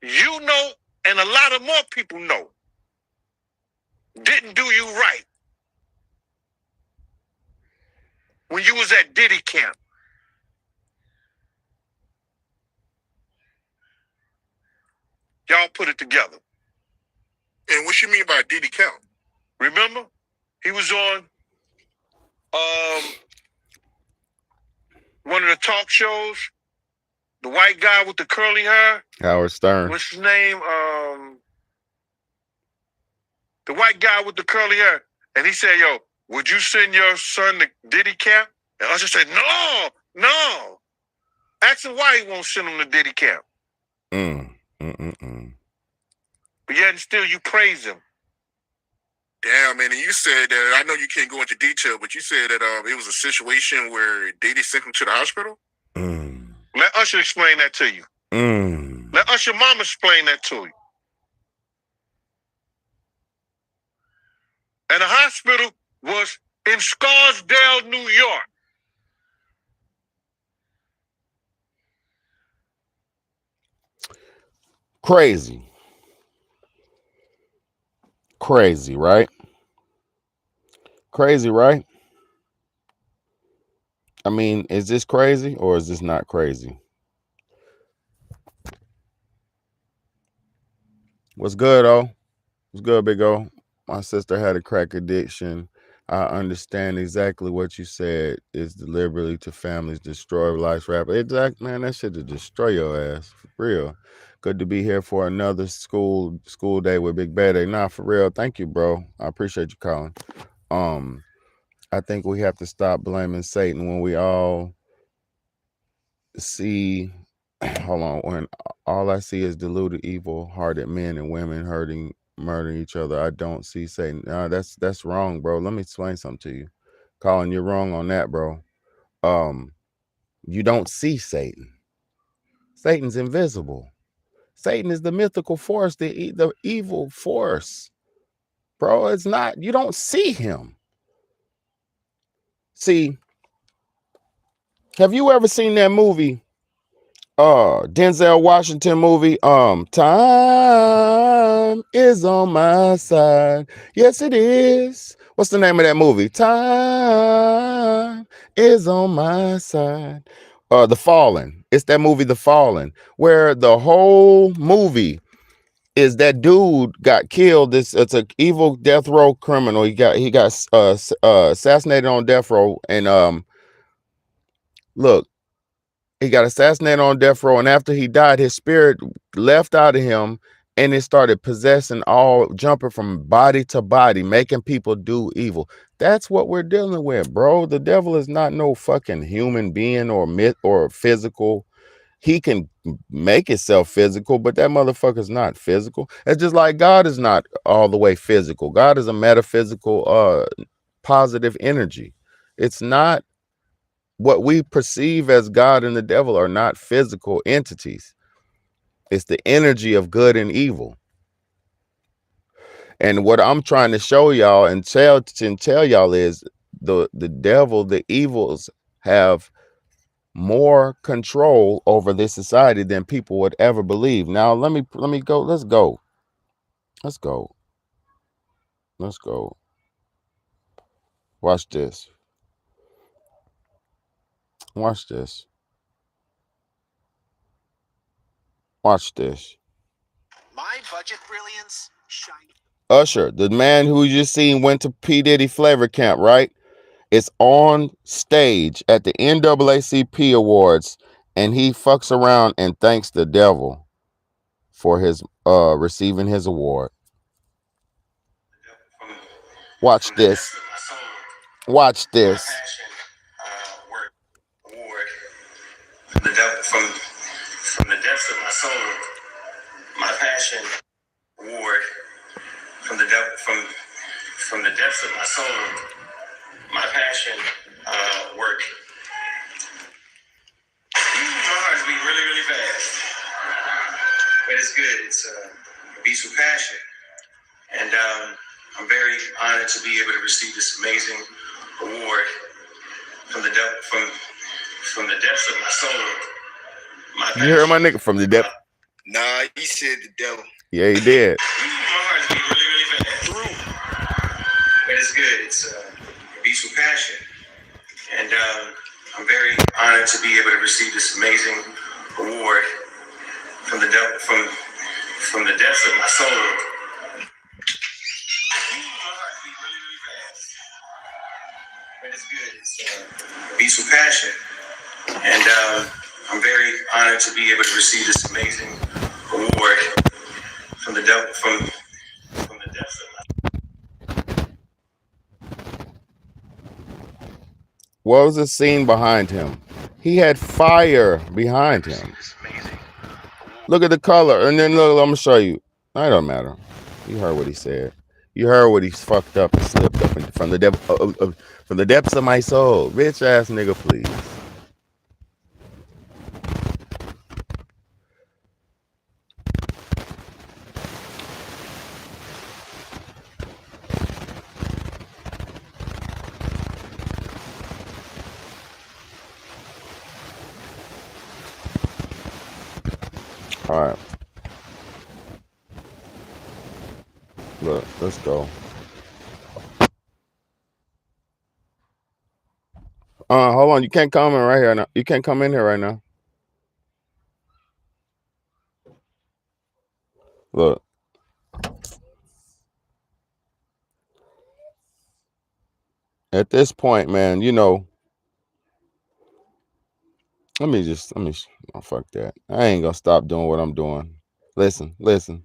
you know and a lot of more people know didn't do you right when you was at Diddy camp. Y'all put it together. And what you mean by Diddy count? Remember? He was on one of the talk shows. The white guy with the curly hair. Howard Stern. What's his name? The white guy with the curly hair. And he said, yo, would you send your son to Diddy camp? And Usher said, no. Ask him why he won't send him to Diddy camp. But yet and still you praise him. Damn, man, man, and you said that, I know you can't go into detail, but you said that it was a situation where Diddy sent him to the hospital. Let Usher explain that to you. Let Usher mama explain that to you. And the hospital was in Scarsdale, New York. Crazy. Crazy, right? Crazy, right? I mean, is this crazy or is this not crazy? What's good, O? What's good, Big O? My sister had a crack addiction. I understand exactly what you said. Is deliberately to families destroy life's rapper. Exactly, man. That shit to destroy your ass for real. Good to be here for another school day with Big Bad Day. Nah, for real. Thank you, bro. I appreciate you calling. I think we have to stop blaming Satan when we all see. Hold on. When all I see is deluded, evil-hearted men and women murdering each other, I don't see Satan. That's wrong, bro. Let me explain something to you. Colin, you're wrong on that, bro. You don't see Satan. Satan's invisible. Satan is the mythical force, the evil force, bro. It's not. You don't see him. See, have you ever seen that movie? Denzel Washington movie, Time is on my side. Yes, it is. What's the name of that movie? Time is on my side. The Fallen. It's that movie, The Fallen, where the whole movie is that dude got killed. It's an evil death row criminal. He got assassinated on death row, and look. He got assassinated on death row, and after he died, his spirit left out of him, and it started possessing jumping from body to body, making people do evil. That's what we're dealing with, bro. The devil is not no fucking human being or myth or physical. He can make itself physical, but that motherfucker's not physical. It's just like God is not all the way physical. God is a metaphysical, positive energy. It's not. What we perceive as God and the devil are not physical entities. It's the energy of good and evil. And what I'm trying to show y'all and tell y'all is the devil, the evils have more control over this society than people would ever believe. Now let me go. Let's go. Watch this. Watch this. My budget brilliance shine. Usher, the man who you just seen went to P. Diddy Flavor Camp, right? It's on stage at the NAACP Awards, and he fucks around and thanks the devil for his receiving his award. Watch this. Watch this. From the depths of my soul, my passion award. From the depths of my soul, my passion work. My heart's beating really, really fast, but it's good. It's beats with passion, and I'm very honored to be able to receive this amazing award from the depths of my soul. You hear my nigga from the depth? Nah, he said the devil. Yeah, he did. My heart's beating really, really fast, but it's good. It's beats with passion, and I'm very honored to be able to receive this amazing award from the depths of my soul. My heart's beating really, really fast, but it's good. It's beats with passion, and I'm very honored to be able to receive this amazing award from the depths of my. What was the scene behind him? He had fire behind him. Look at the color, and then look. I'm gonna show you. It don't matter. You heard what he said. You heard what he fucked up and slipped up from the from the depths of my soul. Bitch ass nigga, please. All right. Look, let's go. Hold on. You can't come in right here now. You can't come in here right now. Look. At this point, man, you know, let me oh, fuck that. I ain't gonna stop doing what I'm doing. Listen. As much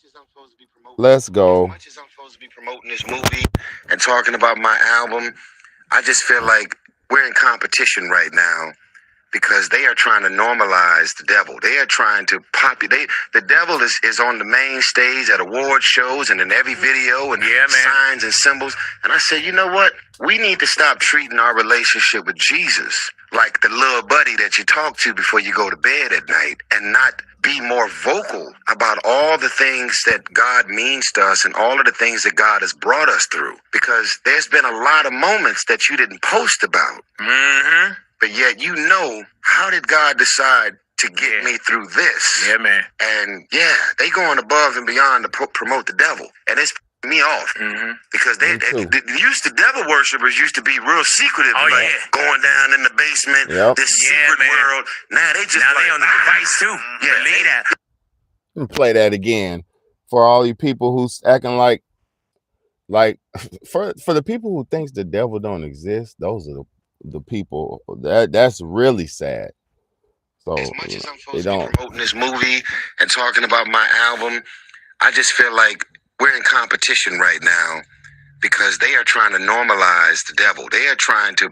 as I'm supposed to be promoting, let's go. As much as I'm supposed to be promoting this movie and talking about my album, I just feel like we're in competition right now because they are trying to normalize the devil. They are trying to the devil is on the main stage at award shows and in every video and signs and symbols. And I said, you know what? We need to stop treating our relationship with Jesus like the little buddy that you talk to before you go to bed at night and not be more vocal about all the things that God means to us and all of the things that God has brought us through. Because there's been a lot of moments that you didn't post about. Mm-hmm. But yet, you know, how did God decide to get me through this? Yeah, man. And yeah, they going above and beyond to promote the devil. And it's me off. Mm-hmm. Because the devil worshipers used to be real secretive. Going down in the basement, this secret world. Now they just they on the device too. Yeah, believe that. Let me play that again for all you people who's acting like for the people who thinks the devil don't exist. Those are the people that's really sad. So as much as I'm supposed to be promoting this movie and talking about my album, I just feel like we're in competition right now because they are trying to normalize the devil. They are trying to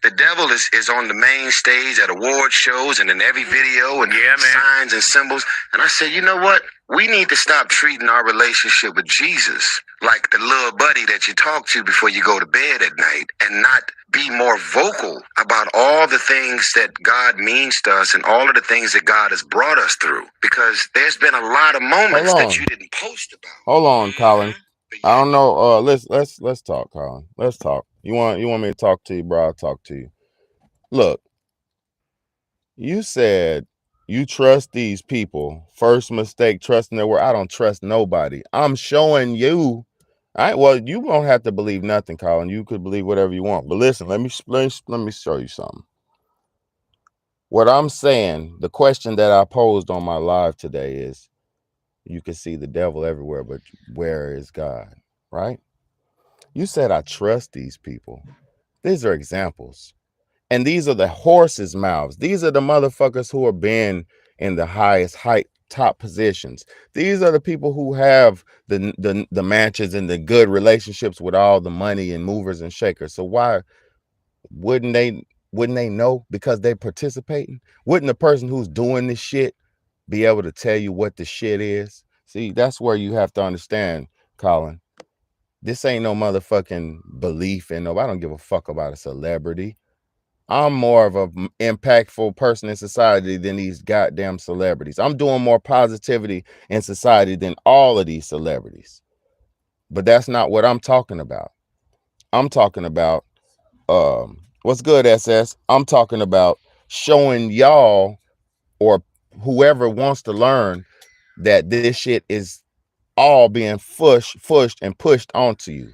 the devil is on the main stage at award shows and in every video and signs and symbols. And I said, you know what? We need to stop treating our relationship with Jesus like the little buddy that you talk to before you go to bed at night and not be more vocal about all the things that God means to us and all of the things that God has brought us through. Because there's been a lot of moments that you didn't post about. Hold on, Colin. I don't know. Let's talk, Colin. Let's talk. You want me to talk to you, bro? I'll talk to you. Look, you said you trust these people. First mistake, trusting their word. I don't trust nobody. I'm showing you. Well, you won't have to believe nothing, Colin. You could believe whatever you want. But listen, let me show you something. What I'm saying, the question that I posed on my live today is, you can see the devil everywhere, but where is God, right? You said, I trust these people. These are examples. And these are the horses' mouths. These are the motherfuckers who are being in the highest top positions. These are the people who have the mansions and the good relationships with all the money and movers and shakers. So why wouldn't they know? Because they're participating? Wouldn't the person who's doing this shit be able to tell you what the shit is? See, that's where you have to understand, Colin. This ain't no motherfucking belief in I don't give a fuck about a celebrity. I'm more of an impactful person in society than these goddamn celebrities. I'm doing more positivity in society than all of these celebrities. But that's not what I'm talking about. I'm talking about, what's good, SS? I'm talking about showing y'all or whoever wants to learn that this shit is all being pushed and pushed onto you.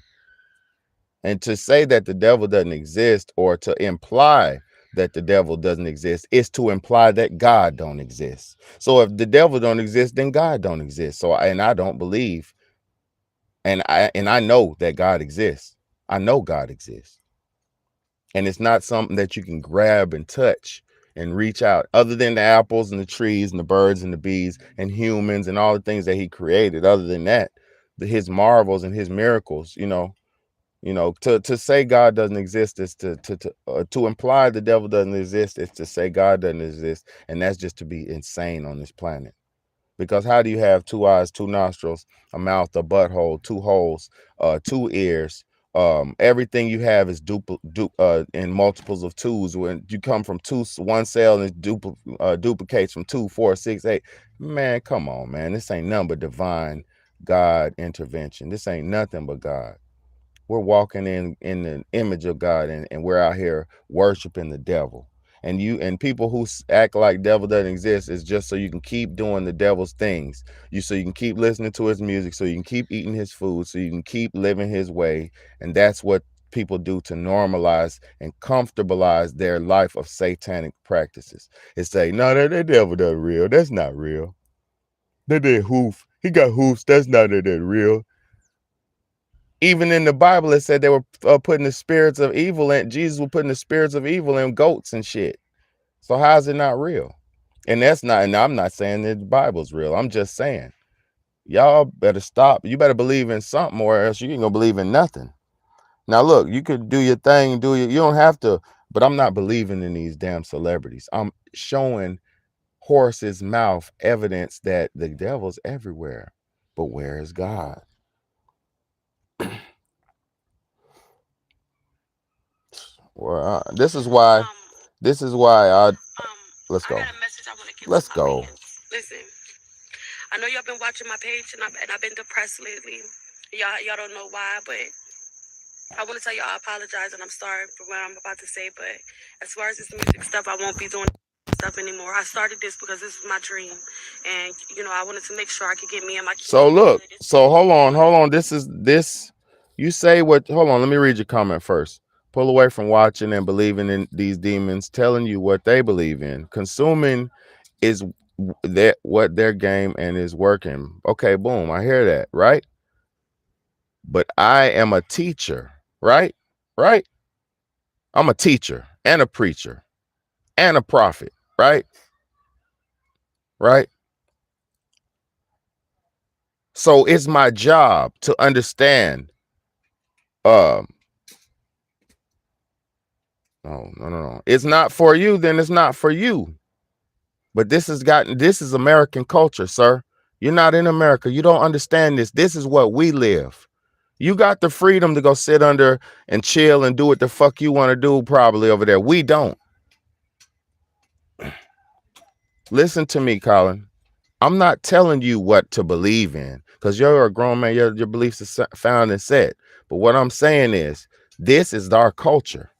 And to say that the devil doesn't exist or to imply that the devil doesn't exist is to imply that God don't exist. So if the devil don't exist, then God don't exist. So I don't believe, and I know that God exists. I know God exists. And it's not something that you can grab and touch and reach out, other than the apples and the trees and the birds and the bees and humans and all the things that he created. Other than that, his marvels and his miracles, to say God doesn't exist is to imply the devil doesn't exist. Is to say God doesn't exist, and that's just to be insane on this planet. Because how do you have 2 eyes, 2 nostrils, a mouth, a butthole, 2 holes, 2 ears? Everything you have is in multiples of 2s. When you come from 1 cell and duplicates from 2, 4, 6, 8. Man, come on, man. This ain't nothing but divine God intervention. This ain't nothing but God. We're walking in the image of God, and we're out here worshiping the devil. And people who act like devil doesn't exist is just so you can keep doing the devil's things. So you can keep listening to his music, so you can keep eating his food, so you can keep living his way. And that's what people do to normalize and comfortabilize their life of satanic practices. It's say, no, that devil doesn't real. That's not real. That hoof. He got hoofs. That's not that real. Even in the Bible, it said they were putting the spirits of evil in. Jesus was putting the spirits of evil in goats and shit. So how is it not real? And that's not, and I'm not saying that the Bible's real. I'm just saying, y'all better stop. You better believe in something, or else you ain't gonna believe in nothing. Now, look, you could do your thing, you don't have to, but I'm not believing in these damn celebrities. I'm showing horse's mouth evidence that the devil's everywhere. But where is God? Well, this is why I let's go. Let's go. Listen, I know y'all been watching my page, and I've been depressed lately. Y'all don't know why, but I want to tell y'all I apologize, and I'm sorry for what I'm about to say. But as far as this music stuff, I won't be doing stuff anymore. I started this because this is my dream, and I wanted to make sure I could get me and my kids. So look, so hold on. This. You say what? Hold on. Let me read your comment first. Pull away from watching and believing in these demons telling you what they believe in. Consuming is what their game and is working. Okay, boom. I hear that, right? But I am a teacher, right? Right? I'm a teacher and a preacher and a prophet, right? Right? So it's my job to understand. No. It's not for you, then it's not for you. But this is American culture, sir. You're not in America. You don't understand this. This is what we live. You got the freedom to go sit under and chill and do what the fuck you want to do probably over there. We don't. Listen to me, Colin. I'm not telling you what to believe in, because you're a grown man. Your beliefs are found and set. But what I'm saying is, this is our culture.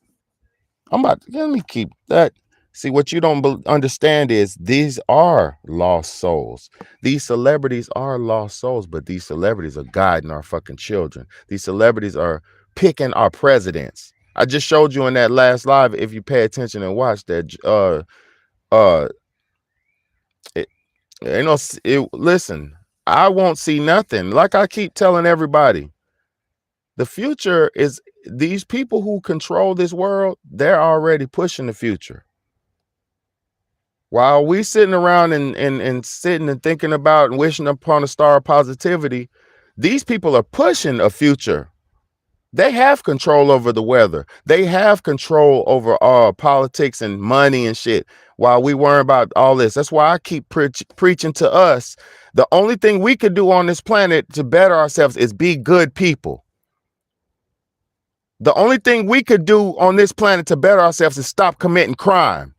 Let me keep that. See, what you don't understand is these are lost souls. These celebrities are lost souls, but these celebrities are guiding our fucking children. These celebrities are picking our presidents. I just showed you in that last live, if you pay attention and watch that, listen, I won't see nothing. Like I keep telling everybody, the future is these people who control this world. They're already pushing the future. While we sitting around and sitting and thinking about and wishing upon a star of positivity, these people are pushing a future. They have control over the weather. They have control over politics and money and shit. While we worry about all this, that's why I keep preaching to us. The only thing we could do on this planet to better ourselves is be good people. The only thing we could do on this planet to better ourselves is stop committing crime.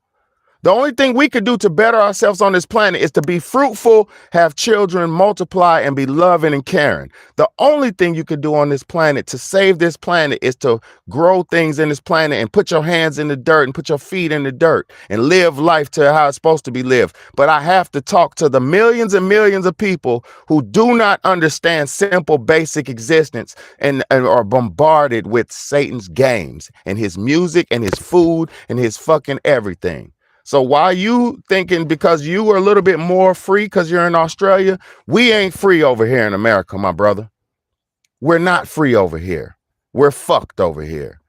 The only thing we could do to better ourselves on this planet is to be fruitful, have children, multiply, and be loving and caring. The only thing you could do on this planet to save this planet is to grow things in this planet and put your hands in the dirt and put your feet in the dirt and live life to how it's supposed to be lived. But I have to talk to the millions and millions of people who do not understand simple, basic existence and are bombarded with Satan's games and his music and his food and his fucking everything. So why you thinking because you are a little bit more free because you're in Australia, we ain't free over here in America, my brother. We're not free over here. We're fucked over here.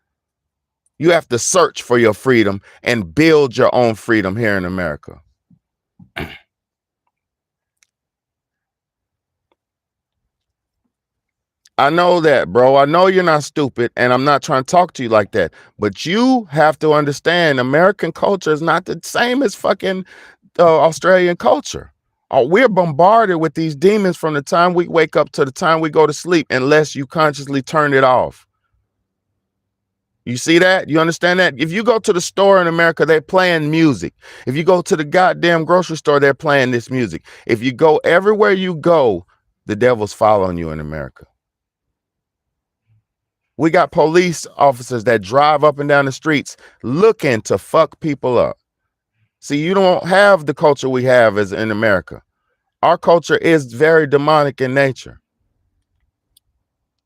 You have to search for your freedom and build your own freedom here in America. I know that, bro. I know you're not stupid, and I'm not trying to talk to you like that. But you have to understand American culture is not the same as fucking Australian culture. We're bombarded with these demons from the time we wake up to the time we go to sleep, unless you consciously turn it off. You see that? You understand that? If you go to the store in America, they're playing music. If you go to the goddamn grocery store, they're playing this music. If you go everywhere you go, the devil's following you in America. We got police officers that drive up and down the streets looking to fuck people up. See, you don't have the culture we have as in America. Our culture is very demonic in nature.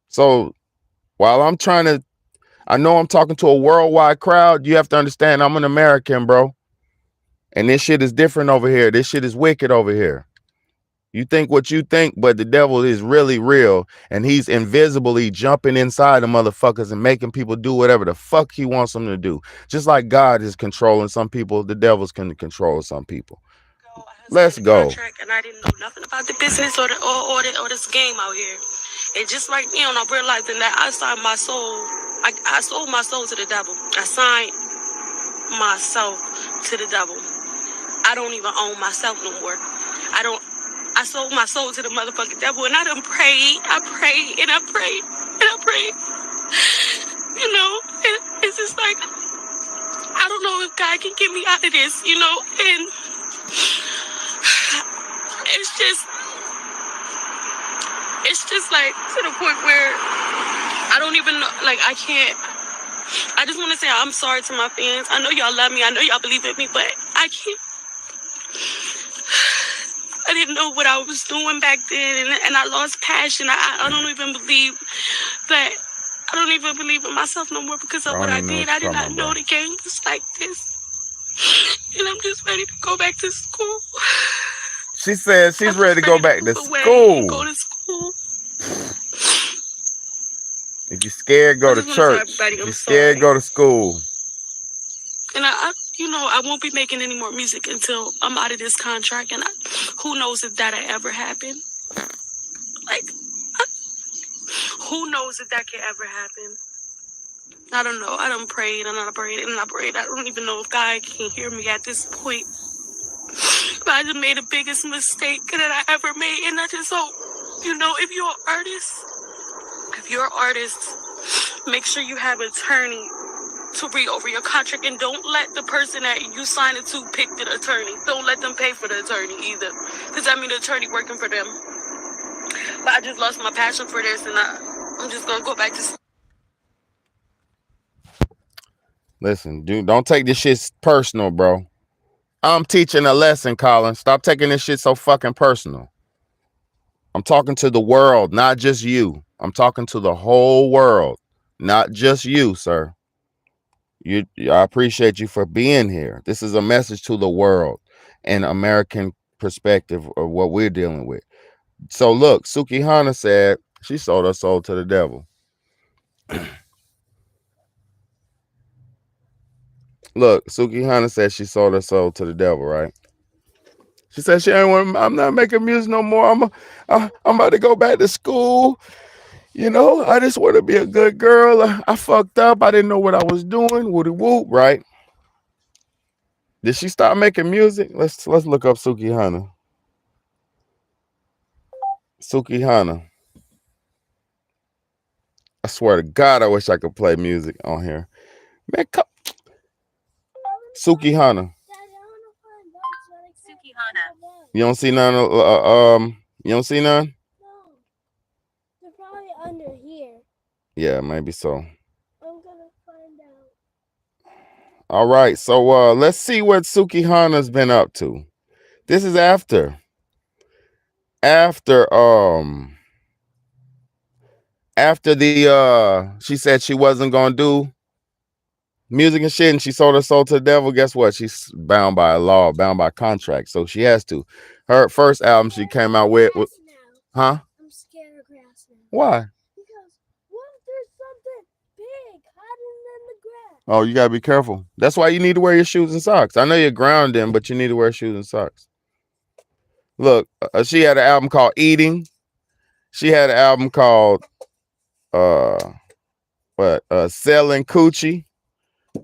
So while I know I'm talking to a worldwide crowd, you have to understand I'm an American, bro. And this shit is different over here. This shit is wicked over here. You think what you think, but the devil is really real. And he's invisibly jumping inside the motherfuckers and making people do whatever the fuck he wants them to do. Just like God is controlling some people, the devil's can control some people. Let's go. And I didn't know nothing about the business or this game out here. And just right now, I'm realizing that I signed my soul. I sold my soul to the devil. I signed myself to the devil. I don't even own myself no more. I sold my soul to the motherfucking devil, and I done prayed. I prayed and I prayed and I prayed. You know, and it's just like, I don't know if God can get me out of this, you know, and it's just like to the point where I don't even know, like I just want to say I'm sorry to my fans. I know y'all love me. I know y'all believe in me, but I can't. I didn't know what I was doing back then, and I lost passion. I don't even believe that. I don't even believe in myself no more because of what I did. I did not know the game was like this. And I'm just ready to go back to school. She said she's ready to go back to school. Go to school. If you're scared, go to church. If you're scared, go to school. And I won't be making any more music until I'm out of this contract. And who knows if that'll ever happen. Like, who knows if that can ever happen. I don't know. I done prayed and I prayed and I prayed. I don't even know if God can hear me at this point. But I just made the biggest mistake that I ever made. And I just hope, if you're an artist, make sure you have an attorney to read over your contract, and don't let the person that you sign it to pick the attorney. Don't let them pay for the attorney either, because the attorney working for them. But I just lost my passion for this, and I'm just gonna go back to. Listen, dude, don't take this shit personal, bro. I'm teaching a lesson, Colin. Stop taking this shit so fucking personal. I'm talking to the world, not just you. I'm talking to the whole world, not just you, sir. I appreciate you for being here. This is a message to the world and American perspective of what we're dealing with. So look, Suki Hana said she sold her soul to the devil. Look, Suki Hana said she sold her soul to the devil, right? She said she ain't want. I'm not making music no more. I'm about to go back to school. I just want to be a good girl. I fucked up. I didn't know what I was doing. Woody whoop, right? Did she start making music? Let's look up Suki Hana. Suki Hana. I swear to God, I wish I could play music on here. Man, come. Suki Hana. You don't see none? You don't see none? They're probably under here. Yeah, maybe so. I'm gonna find out. All right, so let's see what Suki Hana's been up to. This is after the she said she wasn't gonna do music and shit, and she sold her soul to the devil. Guess what? She's bound by a law, bound by contract, so she has to. Her first album she came out with was, huh? I'm scared of grass now. Why? Because what if there's something big hiding in the grass? Oh, you gotta be careful. That's why you need to wear your shoes and socks. I know you're grounding, but you need to wear shoes and socks. Look, she had an album called Eating. She had an album called Selling Coochie,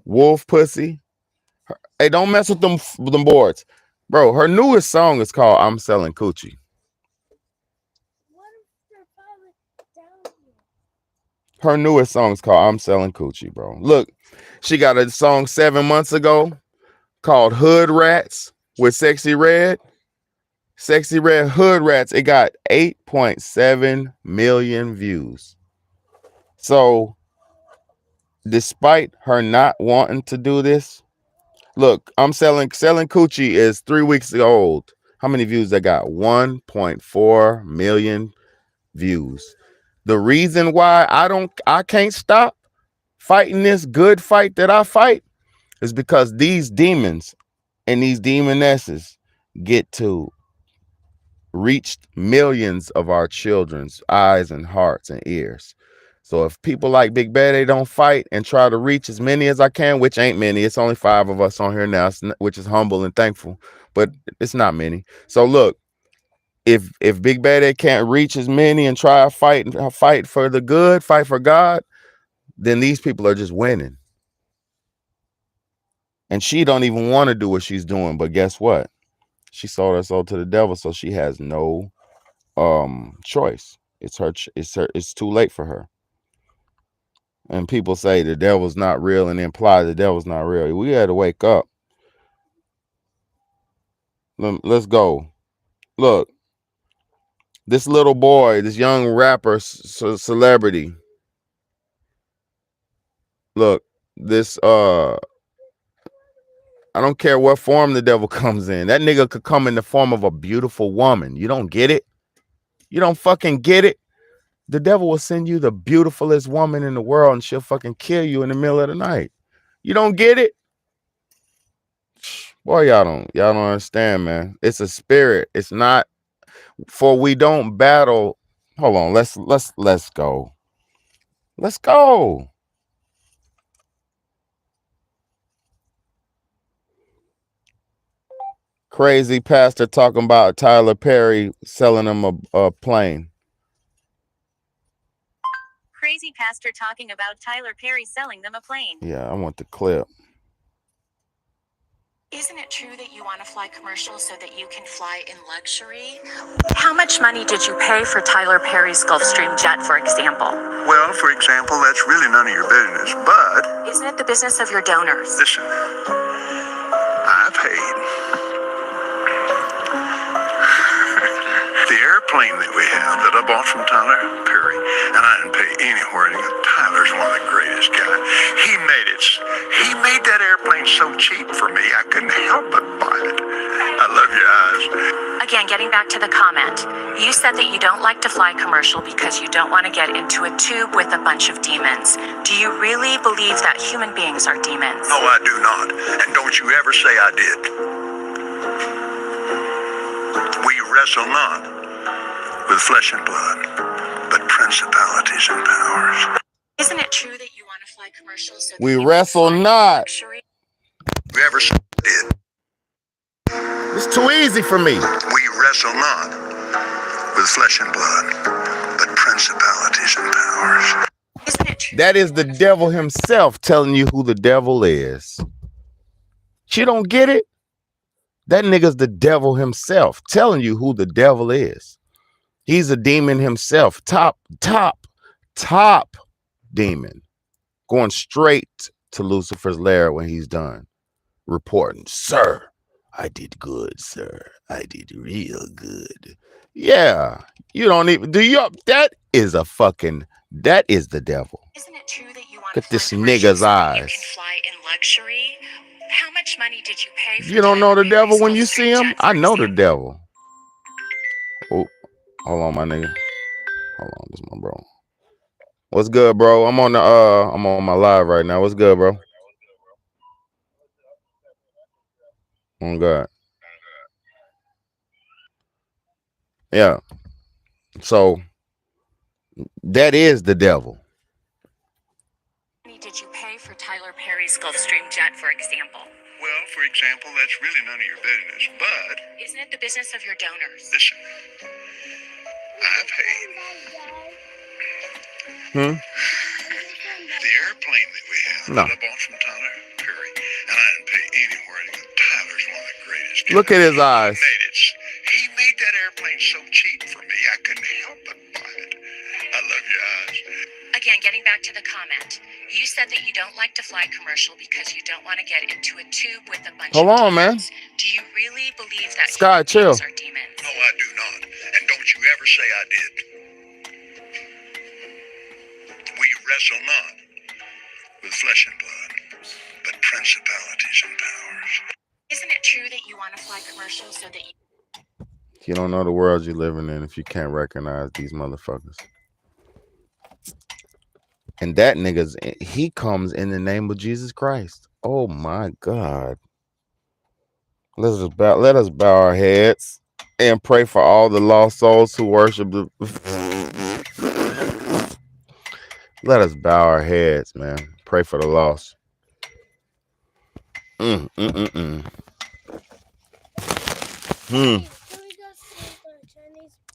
Wolf Pussy. Hey, don't mess with them boards. Bro, her newest song is called I'm Selling Coochie. Her newest song is called I'm Selling Coochie, bro. Look, she got a song 7 months ago called Hood Rats with Sexy Red. Sexy Red Hood Rats. It got 8.7 million views. So, despite her not wanting to do this, look, I'm selling Coochie is 3 weeks old. How many views I got? 1.4 million views. The reason why I can't stop fighting this good fight that I fight is because these demons and these demonesses get to reach millions of our children's eyes and hearts and ears. So if people like Big Bad, they don't fight and try to reach as many as I can, which ain't many. It's only 5 of us on here now, which is humble and thankful, but it's not many. So look, if Big Bad can't reach as many and try to fight for the good, fight for God, then these people are just winning. And she don't even want to do what she's doing, but guess what? She sold her soul to the devil, so she has no choice. It's too late for her. And people say the devil's not real and imply the devil's not real. We had to wake up. Let's go. Look, this little boy, this young rapper, celebrity. Look, this I don't care what form the devil comes in. That nigga could come in the form of a beautiful woman. You don't get it? You don't fucking get it? The devil will send you the beautifulest woman in the world and she'll fucking kill you in the middle of the night. You don't get it? Boy, y'all don't understand, man. It's a spirit. It's not, for we don't battle. Hold on, let's go. Let's go. Crazy pastor talking about Tyler Perry selling him a plane. Crazy pastor talking about Tyler Perry selling them a plane. Yeah, I want the clip. Isn't it true that you want to fly commercial so that you can fly in luxury? How much money did you pay for Tyler Perry's Gulfstream jet, for example? Well, for example, that's really none of your business, but... Isn't it the business of your donors? Listen, I paid. The airplane that we have that I bought from Tyler Perry, and I didn't pay anywhere. Tyler's one of the greatest guys. He made that airplane so cheap for me, I couldn't help but buy it. I love your eyes. Again, getting back to the comment, you said that you don't like to fly commercial because you don't want to get into a tube with a bunch of demons. Do you really believe that human beings are demons? No, I do not. And don't you ever say I did. We wrestle not with flesh and blood, but principalities and powers. Isn't it true that you want to fly commercial so that we you wrestle can fly not. luxury? You ever say I did? It's too easy for me. We wrestle not with flesh and blood, but principalities and powers. Isn't it true? That is the devil himself telling you who the devil is. You don't get it? That nigga's the devil himself telling you who the devil is. He's a demon himself. Top demon. Going straight to Lucifer's lair when he's done. Reporting, sir, I did good, sir. I did real good. Yeah. You don't even that is the devil. Isn't it true that you want Look to at this fly nigga's commercial so that you eyes. can fly in luxury? How much money did you pay for You don't know Tyler the devil Perry's when you Gulfstream see him? jet, I for know the example? devil. Oh, hold on, my nigga. Hold on, this is my bro. What's good, bro? I'm on my live right now. What's good, bro? Oh God. Yeah. So that is the devil. How much money did you pay for Tyler Perry's Gulfstream jet, for example? Well, for example, that's really none of your business, but... Isn't it the business of your donors? Listen, I paid. The airplane that we have No. that I bought from Tyler Perry, and I didn't pay anywhere. Tyler's one of the greatest Look at his eyes. He made that airplane so cheap for me, I couldn't help but buy it. I love your eyes. Again, getting back to the comment. You said that you don't like to fly commercial because you don't want to get into a tube with a bunch Hold of on, man. demons. Do you really believe that Sky, human chill. beings are demons? No, I do not. And don't you ever say I did. We wrestle not with flesh and blood, but principalities and powers. Isn't it true that you want to fly commercial so that you... You don't know the world you're living in if you can't recognize these motherfuckers. And that nigga's, he comes in the name of Jesus Christ. Oh my God. Let us bow our heads and pray for all the lost souls who worship the. Let us bow our heads, man. Pray for the lost.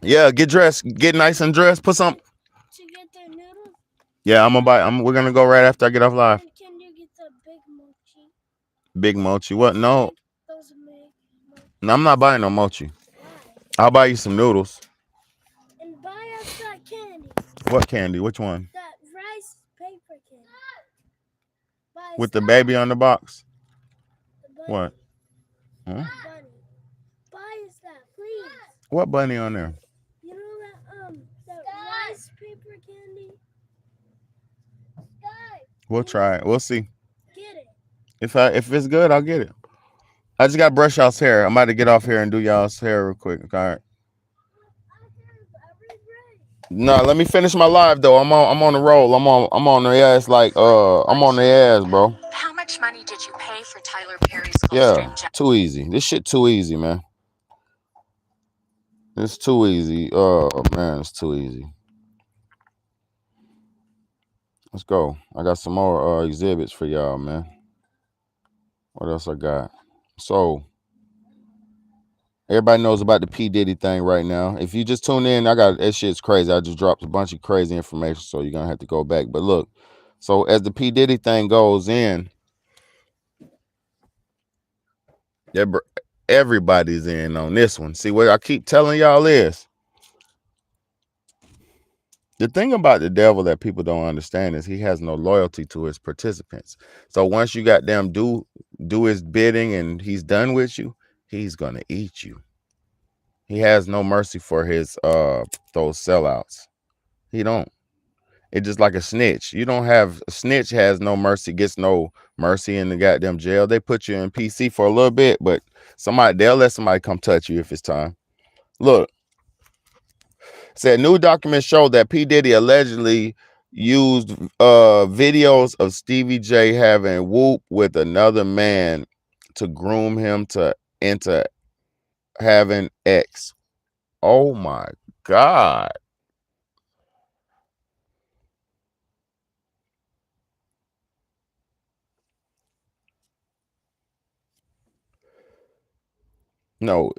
Yeah, get dressed. Get nice and dressed. Put some. To get the noodles? Yeah, we're gonna go right after I get off live. And can you get the big mochi? Big mochi. What? No. Those big mochi. No, I'm not buying no mochi. I'll buy you some noodles. And buy us that candy. What candy? Which one? That rice paper candy. Buy With the some. baby on the box? The bunny. What? Huh? Bunny. Buy us that, please. What bunny on there? You know that rice paper candy? Sky. We'll try it. We'll see. Get it. If it's good, I'll get it. I just gotta brush y'all's hair. I'm about to get off here and do y'all's hair real quick. All right. No, let me finish my live though. I'm on the roll. I'm on the ass like I'm on the ass, bro. How much money did you pay for Tyler Perry's Yeah, too easy. This shit too easy, man. It's too easy. Oh man, it's too easy. Let's go. I got some more exhibits for y'all, man. What else I got? So everybody knows about the P. Diddy thing right now. If you just tune in, that shit's crazy. I just dropped a bunch of crazy information, so you're gonna have to go back. But look, so as the P. Diddy thing goes in, everybody's in on this one. See, what I keep telling y'all is the thing about the devil that people don't understand is he has no loyalty to his participants. So once you got them do his bidding and he's done with you, he's gonna eat you. He has no mercy for his those sellouts. He don't. It's just like a snitch. You don't have a snitch has no mercy, gets no mercy in the goddamn jail. They put you in PC for a little bit, but they'll let somebody come touch you if it's time. Look, said new documents show that P. Diddy allegedly used videos of Stevie J having whoop with another man to groom him into having X. Oh my God. No.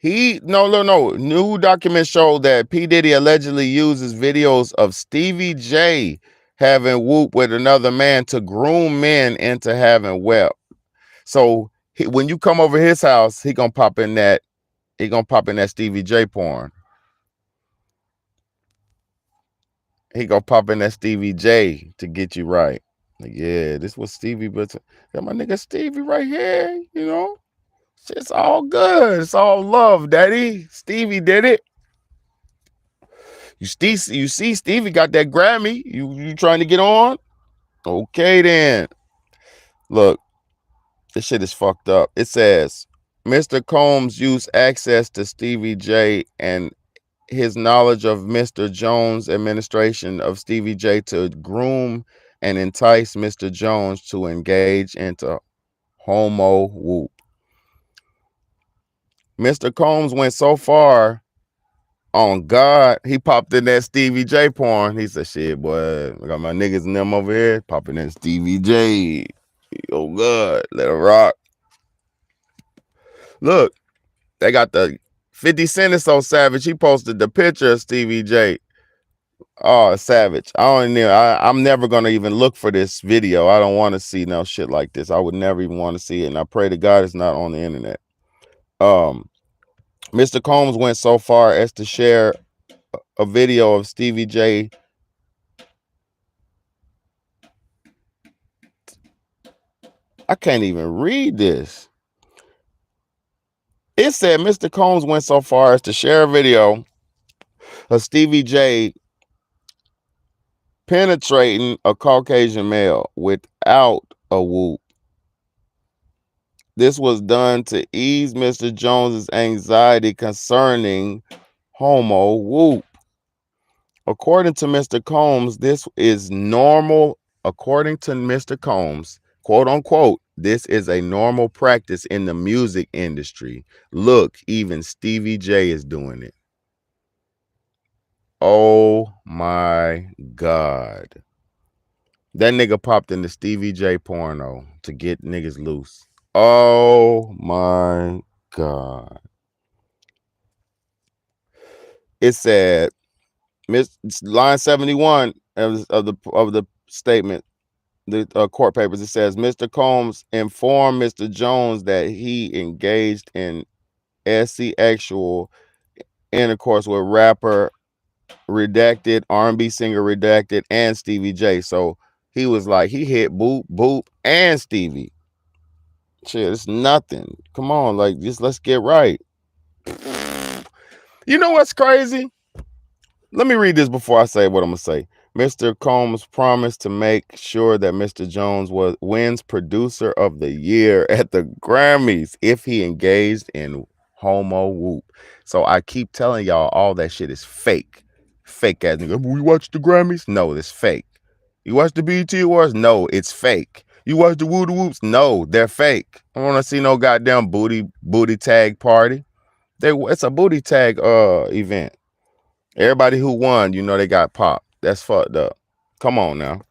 New documents show that P. Diddy allegedly uses videos of Stevie J having whoop with another man to groom men into having wep. So when you come over his house, he gonna pop in that Stevie J porn. He gonna pop in that Stevie J to get you right. Like, yeah, this was Stevie, but got my nigga Stevie right here, you know. It's all good. It's all love, daddy. Stevie did it. You see Stevie got that Grammy. You trying to get on? Okay, then. Look, this shit is fucked up. It says, Mr. Combs used access to Stevie J and his knowledge of Mr. Jones' administration of Stevie J to groom and entice Mr. Jones to engage into homo whoop. Mr. Combs went so far on God, he popped in that Stevie J porn. He said, shit, boy, I got my niggas and them over here popping in Stevie J. Oh, God, let it rock. Look, they got the 50 Cent is so savage. He posted the picture of Stevie J. Oh, savage. I'm never going to even look for this video. I don't want to see no shit like this. I would never even want to see it. And I pray to God it's not on the internet. Mr. Combs went so far as to share a video of Stevie J I can't even read this. It said Mr. Combs went so far as to share a video of Stevie J penetrating a Caucasian male without a whoop. This was done to ease Mr. Jones's anxiety concerning homo whoop. According to Mr. Combs, this is normal. According to Mr. Combs, quote unquote, this is a normal practice in the music industry. Look, even Stevie J is doing it. Oh my God. That nigga popped in the Stevie J porno to get niggas loose. Oh my God. It said, line 71 of the statement, the court papers, it says Mr. Combs informed Mr. Jones that he engaged in sexual intercourse with rapper Redacted, R&B singer Redacted, and Stevie J. So he was like, he hit Boop, and Stevie. Shit, it's nothing. Come on, like, just let's get right. You know what's crazy? Let me read this before I say what I'm gonna say. Mr. Combs promised to make sure that Mr. Jones wins Producer of the Year at the Grammys if he engaged in homo whoop. So I keep telling y'all all that shit is fake. Fake ass nigga. We watch the Grammys? No, it's fake. You watch the BET Awards? No, it's fake. You watch the Woo Whoops? No, they're fake. I don't want to see no goddamn booty tag party. It's a booty tag event. Everybody who won, you know, they got popped. That's fucked up. Come on now.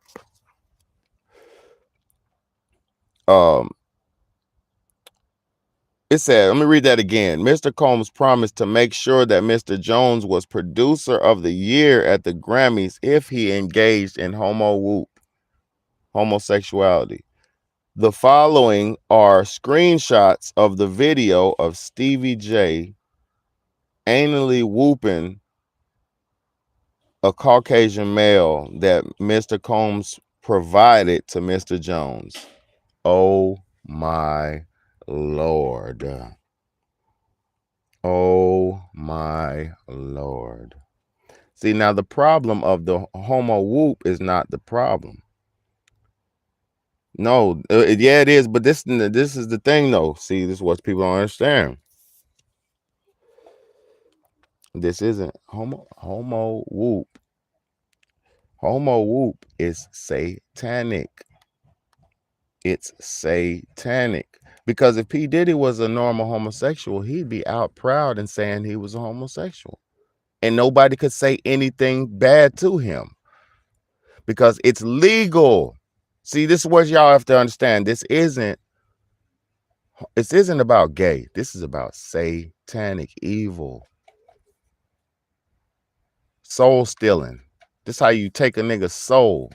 It said, let me read that again. Mr. Combs promised to make sure that Mr. Jones was Producer of the Year at the Grammys if he engaged in homosexuality. The following are screenshots of the video of Stevie J anally whooping a Caucasian male that Mr. Combs provided to Mr. Jones. Oh my Lord. Oh my Lord. See, now the problem of the homo whoop is not the problem. No, yeah, it is, but this is the thing though. See, this is what people don't understand. This isn't homo whoop. Homo whoop is satanic. It's satanic. Because if P. Diddy was a normal homosexual, he'd be out proud and saying he was a homosexual. And nobody could say anything bad to him. Because it's legal. See, this is what y'all have to understand. This isn't about gay. This is about satanic evil. Soul stealing. This is how you take a nigga's soul.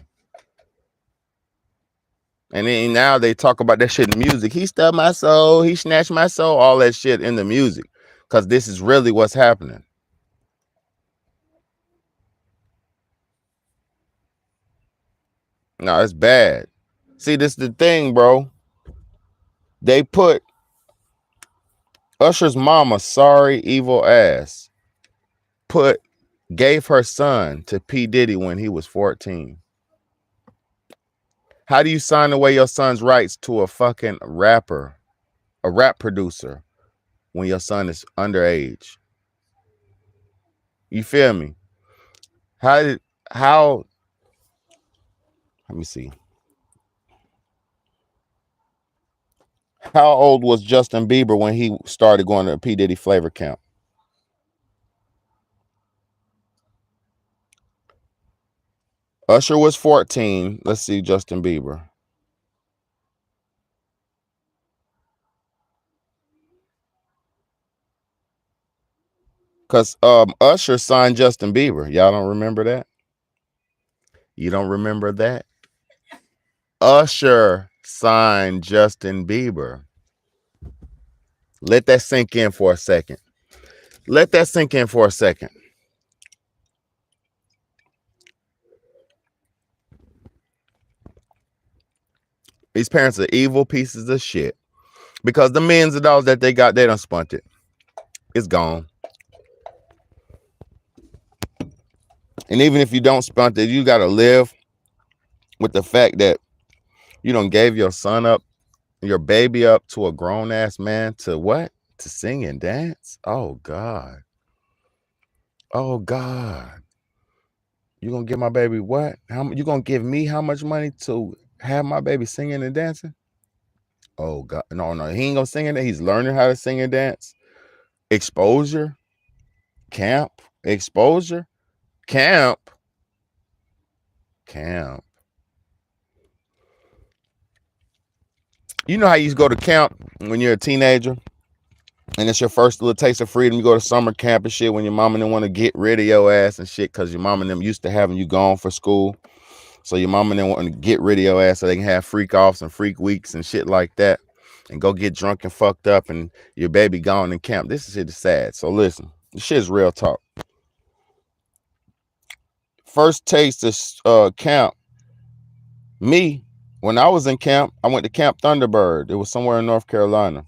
And then now they talk about that shit in music. He stole my soul. He snatched my soul. All that shit in the music. Because this is really what's happening. No, it's bad. See, this is the thing, bro. They put Usher's mama, sorry, evil ass, gave her son to P. Diddy when he was 14. How do you sign away your son's rights to a fucking rapper, a rap producer, when your son is underage? You feel me? Let me see. How old was Justin Bieber when he started going to a P. Diddy flavor camp? Usher was 14. Let's see Justin Bieber. Because Usher signed Justin Bieber. Y'all don't remember that? You don't remember that? Usher signed Justin Bieber. Let that sink in for a second. Let that sink in for a second. These parents are evil pieces of shit. Because the millions of dollars that they got, they done spent it. It's gone. And even if you don't spend it, you got to live with the fact that you done gave your son up, your baby up to a grown-ass man to what? To sing and dance? Oh, God. Oh, God. You gonna give my baby what? You gonna give me how much money to have my baby singing and dancing? Oh, God. No, he ain't gonna sing and dance. He's learning how to sing and dance. Exposure. Camp. Exposure. Camp. You know how you used to go to camp when you're a teenager and it's your first little taste of freedom? You go to summer camp and shit when your mama didn't want to get rid of your ass and shit because your mama and them used to having you gone for school. So your mama didn't want to get rid of your ass so they can have freak offs and freak weeks and shit like that and go get drunk and fucked up and your baby gone in camp. This shit is sad. So listen, this shit is real talk. First taste of camp, me, when I was in camp, I went to Camp Thunderbird. It was somewhere in North Carolina.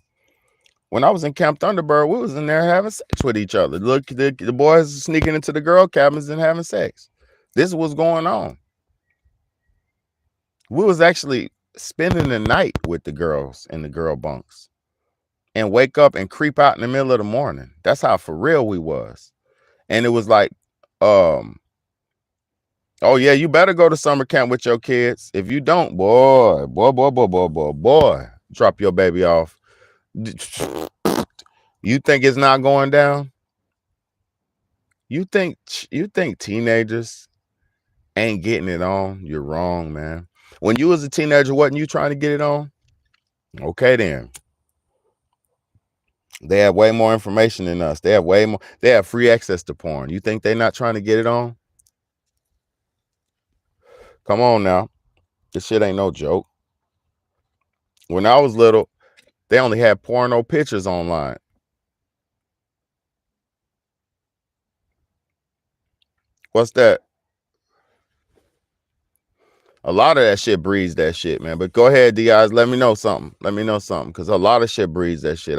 When I was in Camp Thunderbird, we was in there having sex with each other. Look, the boys sneaking into the girl cabins and having sex. This was going on. We was actually spending the night with the girls in the girl bunks and wake up and creep out in the middle of the morning. That's how for real we was. And it was like, oh yeah, you better go to summer camp with your kids. If you don't, boy, drop your baby off. You think it's not going down? You think teenagers ain't getting it on? You're wrong, man. When you was a teenager, wasn't you trying to get it on? Okay, then. They have way more information than us. They have way more. They have free access to porn. You think they're not trying to get it on? Come on now. This shit ain't no joke. When I was little, they only had porno pictures online. What's that? A lot of that shit breeds that shit, man. But go ahead, D.I.s. Let me know something. Because a lot of shit breeds that shit.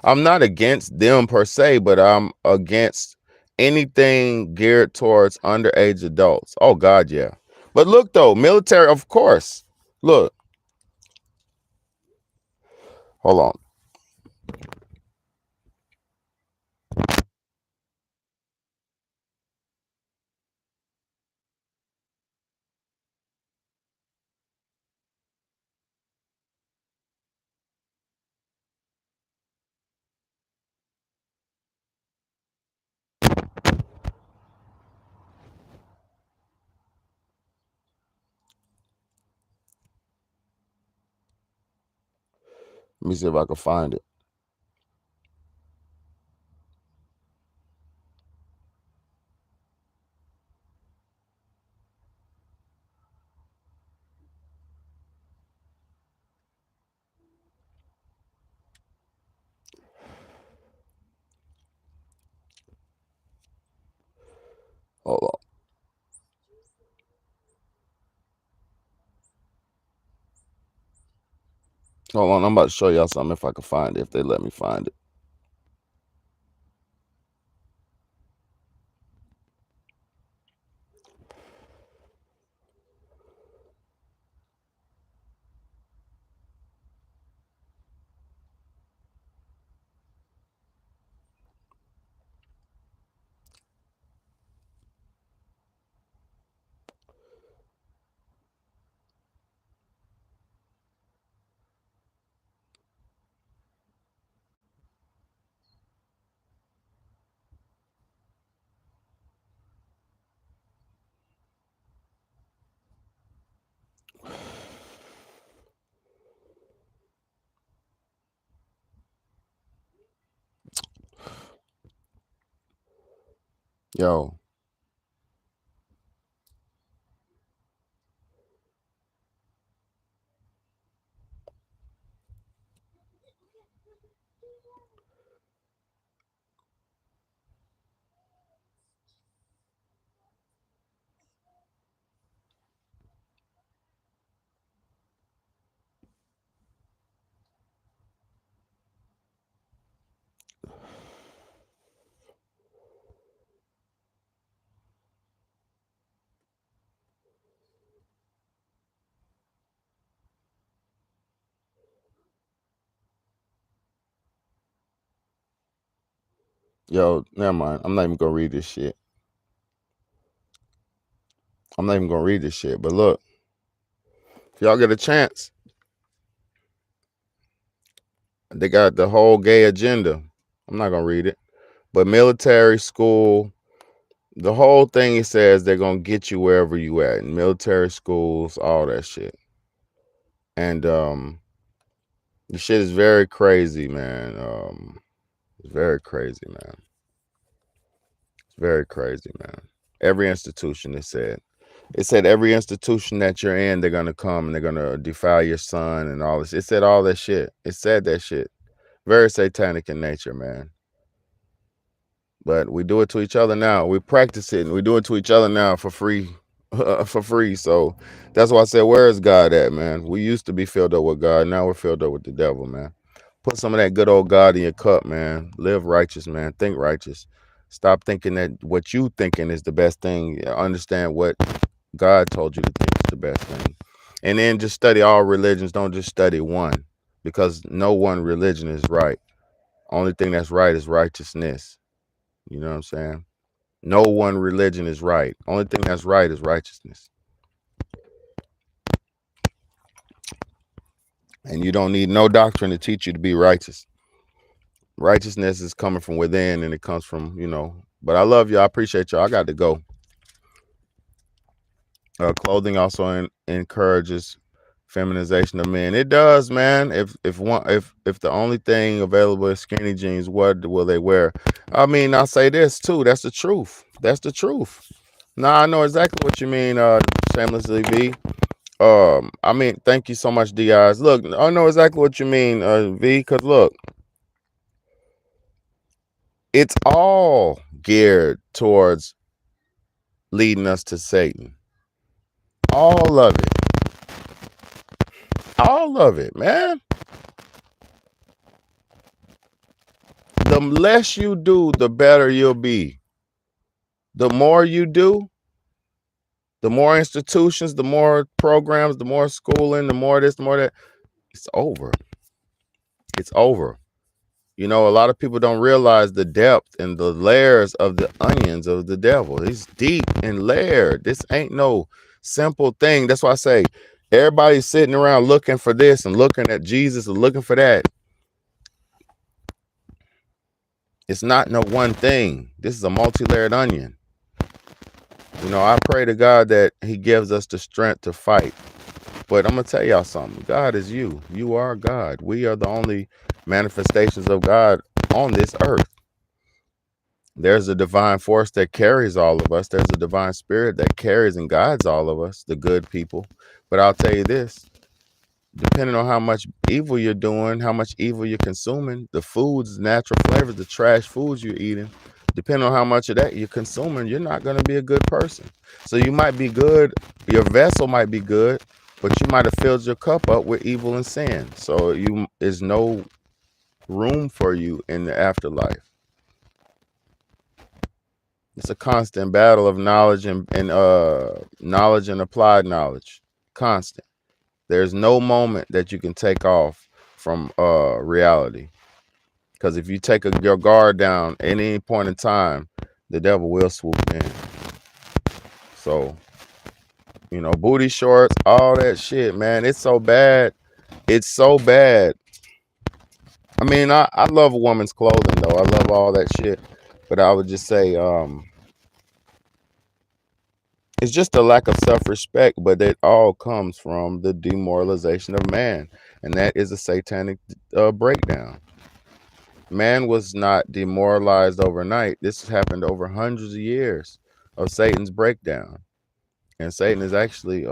I'm not against them per se, but I'm against anything geared towards underage adults. Oh, God, yeah. But look, though, military, of course. Look. Hold on. Let me see if I can find it. Hold on. Hold on. I'm about to show y'all something if I can find it, if they let me find it. Yo. Yo, never mind. I'm not even gonna read this shit. I'm not even gonna read this shit. But look, if y'all get a chance, they got the whole gay agenda. I'm not gonna read it. But military school, the whole thing, it says they're gonna get you wherever you at. In military schools, all that shit. And the shit is very crazy, man. It's very crazy, man. It's very crazy, man. Every institution, it said every institution that you're in, they're gonna come and they're gonna defile your son and all this. It said all that shit. It said that shit. Very satanic in nature, man. But we do it to each other now. We practice it and we do it to each other now for free. For free. So that's why I said, where is God at, man? We used to be filled up with God. Now we're filled up with the devil, man. Put some of that good old God in your cup, man. Live righteous, man. Think righteous. Stop thinking that what you thinking is the best thing. Understand what God told you to think is the best thing. And then just study all religions. Don't just study one, because no one religion is right. Only thing that's right is righteousness. You know what I'm saying? No one religion is right. Only thing that's right is righteousness. And you don't need no doctrine to teach you to be righteous. Righteousness is coming from within, and it comes from, but I love y'all. I appreciate y'all. I got to go. Clothing also encourages feminization of men. It does, man. If the only thing available is skinny jeans, what will they wear? I mean, I'll say this too. That's the truth. That's the truth. Nah, I know exactly what you mean, shamelessly V. I mean, thank you so much, Diaz. Look, I know exactly what you mean, V, because look, it's all geared towards leading us to Satan. All of it. All of it, man. The less you do, the better you'll be. The more you do, the more institutions, the more programs, the more schooling, the more this, the more that. It's over. It's over. A lot of people don't realize the depth and the layers of the onions of the devil. It's deep and layered. This ain't no simple thing. That's why I say everybody's sitting around looking for this and looking at Jesus and looking for that. It's not no one thing. This is a multi-layered onion. I pray to God that he gives us the strength to fight. But I'm going to tell y'all something. God is you. You are God. We are the only manifestations of God on this earth. There's a divine force that carries all of us. There's a divine spirit that carries and guides all of us, the good people. But I'll tell you this, depending on how much evil you're doing, how much evil you're consuming, the foods, natural flavors, the trash foods you're eating, depending on how much of that you're consuming, you're not going to be a good person. So you might be good, your vessel might be good, but you might have filled your cup up with evil and sin. So there's no room for you in the afterlife. It's a constant battle of knowledge and knowledge and applied knowledge. Constant. There's no moment that you can take off from reality. Because if you take your guard down at any point in time, the devil will swoop in. So, booty shorts, all that shit, man. It's so bad. It's so bad. I mean, I love a woman's clothing, though. I love all that shit. But I would just say it's just a lack of self-respect, but it all comes from the demoralization of man. And that is a satanic breakdown. Man was not demoralized overnight. This happened over hundreds of years of Satan's breakdown. And Satan is actually,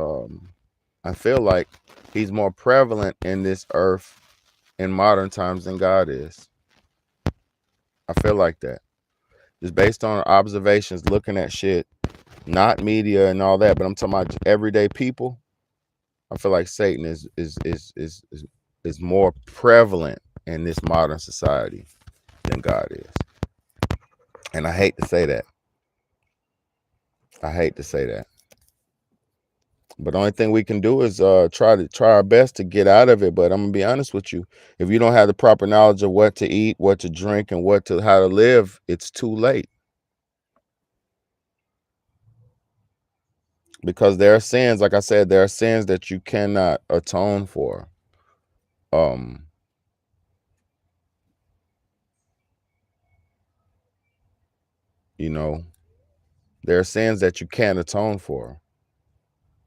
I feel like he's more prevalent in this earth in modern times than God is. I feel like that. Just based on observations, looking at shit, not media and all that, but I'm talking about everyday people. I feel like Satan is more prevalent in this modern society than God is. And I hate to say that. But the only thing we can do is try our best to get out of it. But I'm gonna be honest with you. If you don't have the proper knowledge of what to eat, what to drink, and how to live, it's too late. Because there are sins, like I said, there are sins that you cannot atone for. You know, there are sins that you can't atone for.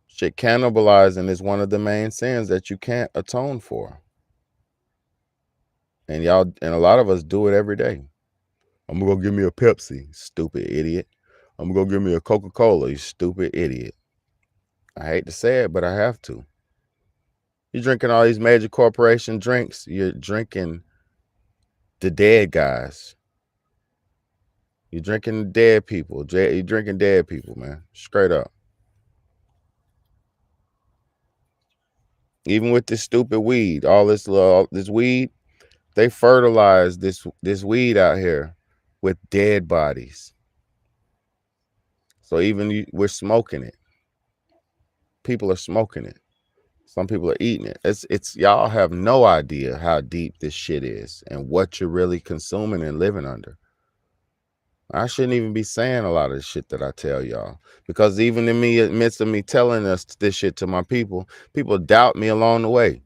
Shit, cannibalizing is one of the main sins that you can't atone for. And a lot of us do it every day. I'm gonna go give me a Pepsi, stupid idiot. I'm gonna go give me a Coca-Cola, you stupid idiot. I hate to say it, but I have to. You're drinking all these major corporation drinks. You're drinking the dead guys. You're drinking dead people. You're drinking dead people, man. Straight up. Even with this stupid weed, all this weed, they fertilize this weed out here with dead bodies. So even we're smoking it. People are smoking it. Some people are eating it. It's y'all have no idea how deep this shit is and what you're really consuming and living under. I shouldn't even be saying a lot of the shit that I tell y'all, because even in the midst of me telling this shit to my people doubt me along the way,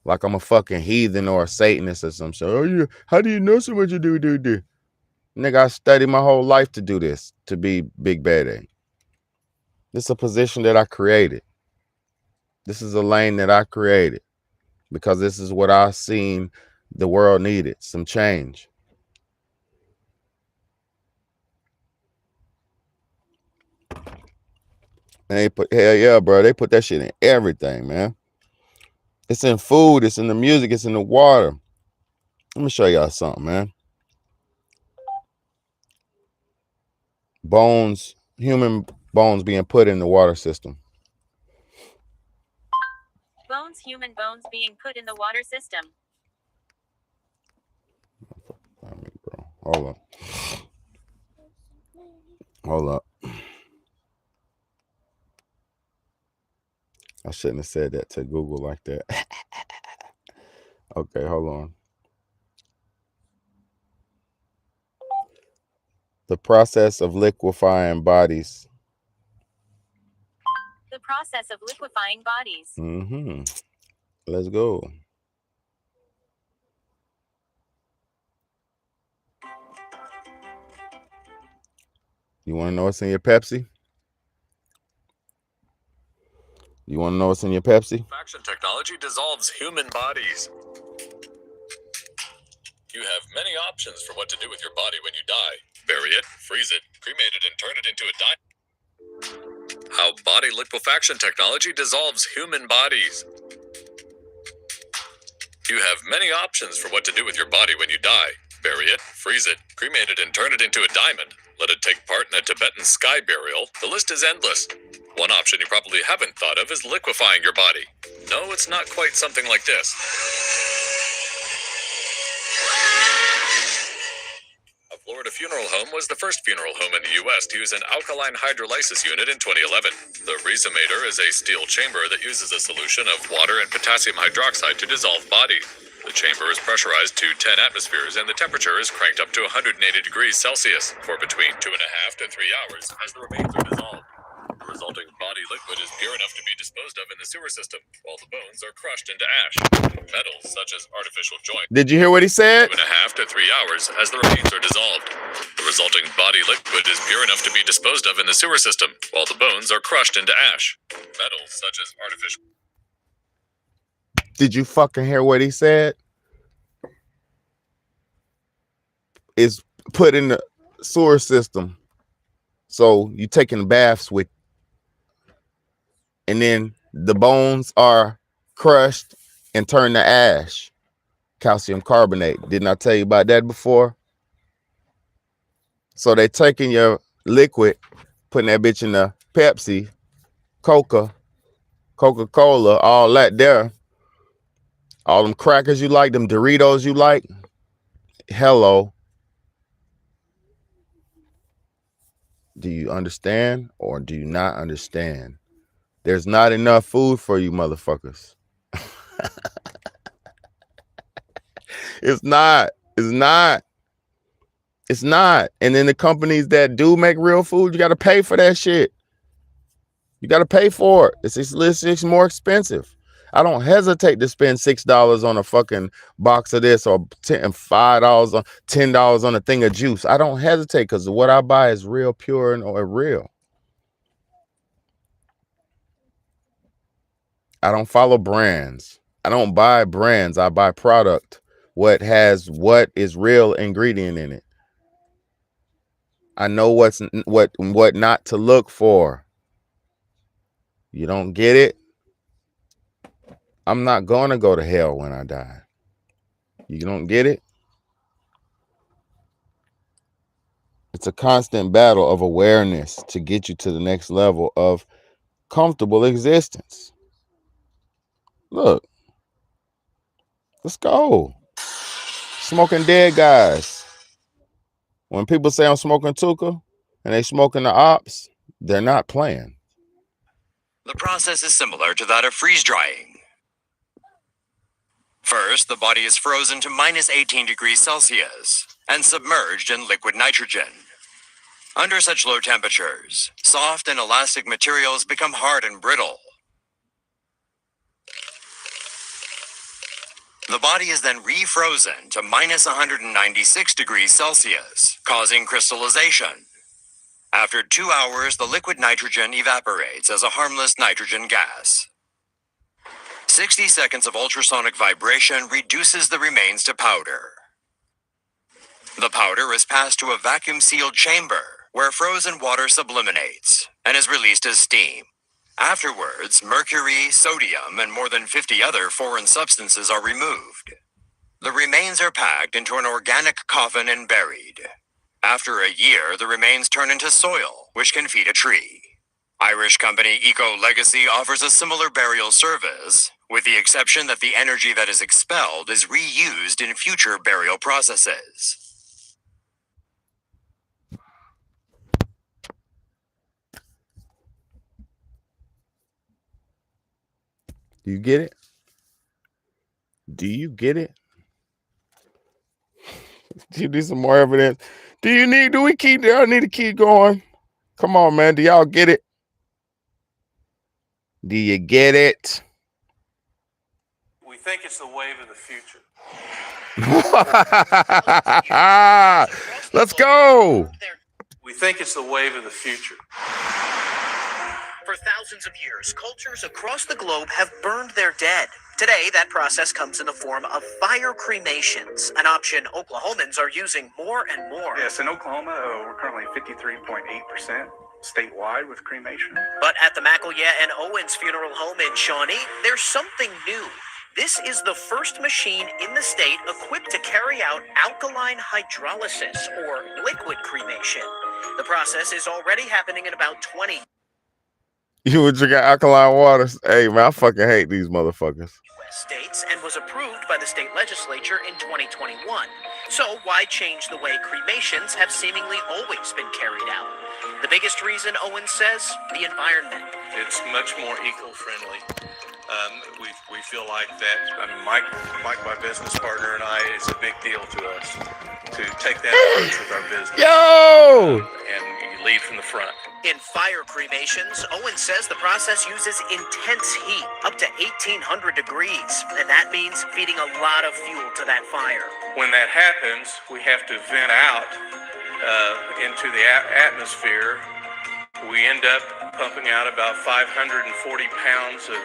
like I'm a fucking heathen or a Satanist or some shit. Oh, yeah, how do you know so much? You do? Nigga, I studied my whole life to do this, to be Big Bad A. This is a position that I created. This is a lane that I created because this is what I seen the world needed, some change. And hell yeah, bro, they put that shit in everything, man. It's in food, it's in the music, it's in the water. Let me show y'all something, man. Bones, human bones being put in the water system. Human bones being put in the water system. Hold up. I shouldn't have said that to Google like that. Okay, hold on. The process of liquefying bodies. The process of liquefying bodies. Let's go. You want to know what's in your Pepsi? You want to know what's in your Pepsi? Liquefaction technology dissolves human bodies. You have many options for what to do with your body when you die. Bury it, freeze it, cremate it, and turn it into a diamond. How body liquefaction technology dissolves human bodies. You have many options for what to do with your body when you die. Bury it, freeze it, cremate it, and turn it into a diamond. Let it take part in a Tibetan sky burial. The list is endless. One option you probably haven't thought of is liquefying your body. No, it's not quite something like this. A Florida funeral home was the first funeral home in the U.S. to use an alkaline hydrolysis unit in 2011. The resumator is a steel chamber that uses a solution of water and potassium hydroxide to dissolve body. The chamber is pressurized to 10 atmospheres and the temperature is cranked up to 180 degrees Celsius for between 2.5 to 3 hours as the remains are dissolved. The resulting body liquid is pure enough to be disposed of in the sewer system, while the bones are crushed into ash. Metals such as artificial joints. Did you hear what he said? 2.5 to 3 hours as the remains are dissolved. The resulting body liquid is pure enough to be disposed of in the sewer system, while the bones are crushed into ash. Metals such as artificial. Did you fucking hear what he said? Is put in the sewer system. So you taking baths with, and then the bones are crushed and turned to ash. Calcium carbonate. Didn't I tell you about that before? So they taking your liquid, putting that bitch in the Pepsi, Coca-Cola, all that there. All them crackers you like, them Doritos you like. Hello. Do you understand or do you not understand? There's not enough food for you motherfuckers. It's not. And then the companies that do make real food, you got to pay for that shit. You got to pay for it. It's more expensive. I don't hesitate to spend $6 on a fucking box of this or $5 on $10 on a thing of juice. I don't hesitate because what I buy is real, pure, and or real. I don't follow brands. I don't buy brands. I buy product. What is real ingredient in it. I know what not to look for. You don't get it? I'm not going to go to hell when I die. You don't get it? It's a constant battle of awareness to get you to the next level of comfortable existence. Look. Let's go. Smoking dead guys. When people say I'm smoking Tuka and they smoking the ops, they're not playing. The process is similar to that of freeze drying. First, the body is frozen to minus 18 degrees Celsius and submerged in liquid nitrogen. Under such low temperatures, soft and elastic materials become hard and brittle. The body is then refrozen to minus 196 degrees Celsius, causing crystallization. After 2 hours, the liquid nitrogen evaporates as a harmless nitrogen gas. 60 seconds of ultrasonic vibration reduces the remains to powder. The powder is passed to a vacuum-sealed chamber where frozen water sublimates and is released as steam. Afterwards, mercury, sodium, and more than 50 other foreign substances are removed. The remains are packed into an organic coffin and buried. After a year, the remains turn into soil, which can feed a tree. Irish company Eco Legacy offers a similar burial service, with the exception that the energy that is expelled is reused in future burial processes. Do you get it? Do you get it? Do you need some more evidence? Do I need to keep going? Come on, man. Do y'all get it? Do you get it? We think it's the wave of the future. Let's go. We think it's the wave of the future. For thousands of years, cultures across the globe have burned their dead. Today, that process comes in the form of fire cremations, an option Oklahomans are using more and more. Yes, in Oklahoma, we're currently 53.8% statewide with cremation. But at the McElya and Owens Funeral Home in Shawnee, there's something new. This is the first machine in the state equipped to carry out alkaline hydrolysis, or liquid cremation. The process is already happening in about 20 You would drink alkaline water? Hey, man, I fucking hate these motherfuckers. states and was approved by the state legislature in 2021. So why change the way cremations have seemingly always been carried out? The biggest reason, Owens says, the environment. It's much more eco-friendly. We feel like that. I mean, Mike, my business partner, and I, it's a big deal to us to take that approach with our business. Yo! And you lead from the front. In fire cremations, Owens says the process uses intense heat, up to 1,800 degrees, and that means feeding a lot of fuel to that fire. When that happens, we have to vent out into the atmosphere. We end up pumping out about 540 pounds of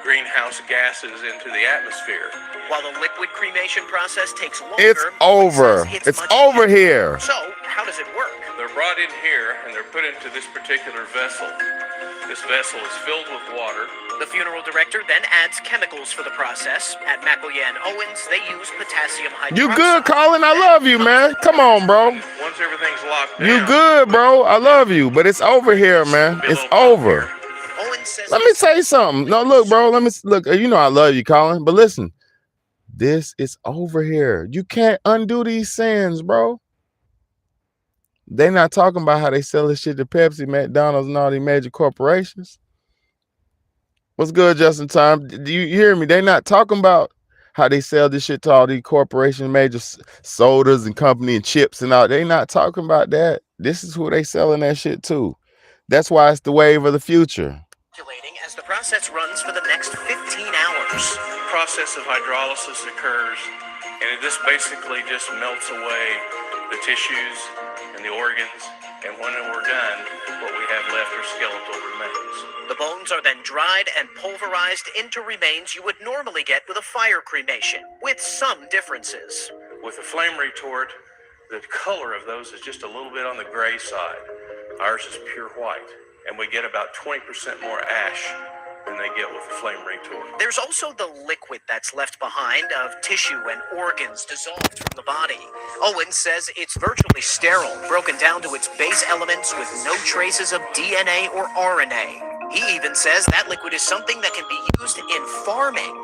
greenhouse gases into the atmosphere. While the liquid cremation process takes longer, It's over. It's over here. So, how does it work? They're brought in here and they're put into this particular vessel. This vessel is filled with water. The funeral director then adds chemicals for the process. At McElyan Owens, they use potassium hydroxide. You good, Colin? I love you, man. Come on, bro. Once everything's locked down, You good, bro. I love you, but it's over here, man. It's over. Owens says Let me say something. No, look, bro. Let me look. You know I love you, Colin. But listen, this is over here. You can't undo these sins, bro. They not talking about how they sell this shit to Pepsi, McDonald's, and all these major corporations. What's good, Justin Time? Do you hear me? They not talking about how they sell this shit to all these corporations, major sodas and company and chips and all. They not talking about that. This is who they selling that shit to. That's why it's the wave of the future. As the process runs for the next 15 hours. process of hydrolysis occurs, and this basically just melts away the tissues and the organs, and when we're done, what we have left are skeletal remains. The bones are then dried and pulverized into remains you would normally get with a fire cremation, with some differences. With a flame retort, the color of those is just a little bit on the gray side. Ours is pure white, and we get about 20% more ash than they get with the flame retort. There's also the liquid that's left behind of tissue and organs dissolved from the body. Owens says it's virtually sterile, broken down to its base elements with no traces of DNA or RNA. He even says that liquid is something that can be used in farming.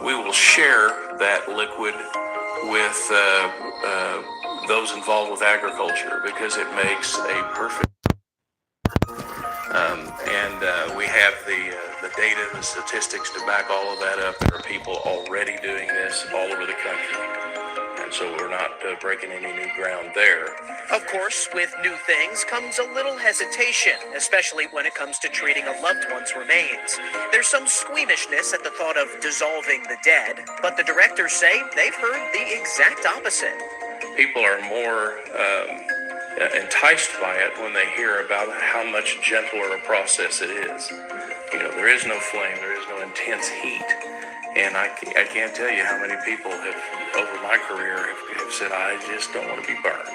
We will share that liquid with those involved with agriculture because it makes a perfect. We have the data, the statistics to back all of that up. There are people already doing this all over the country, and so we're not breaking any new ground there. Of course, with new things comes a little hesitation, especially when it comes to treating a loved one's remains. There's some squeamishness at the thought of dissolving the dead, but the directors say they've heard the exact opposite. People are more enticed by it when they hear about how much gentler a process it is. You know, there is no flame, there is no intense heat, and I can't tell you how many people have, over my career, have said, I just don't want to be burned.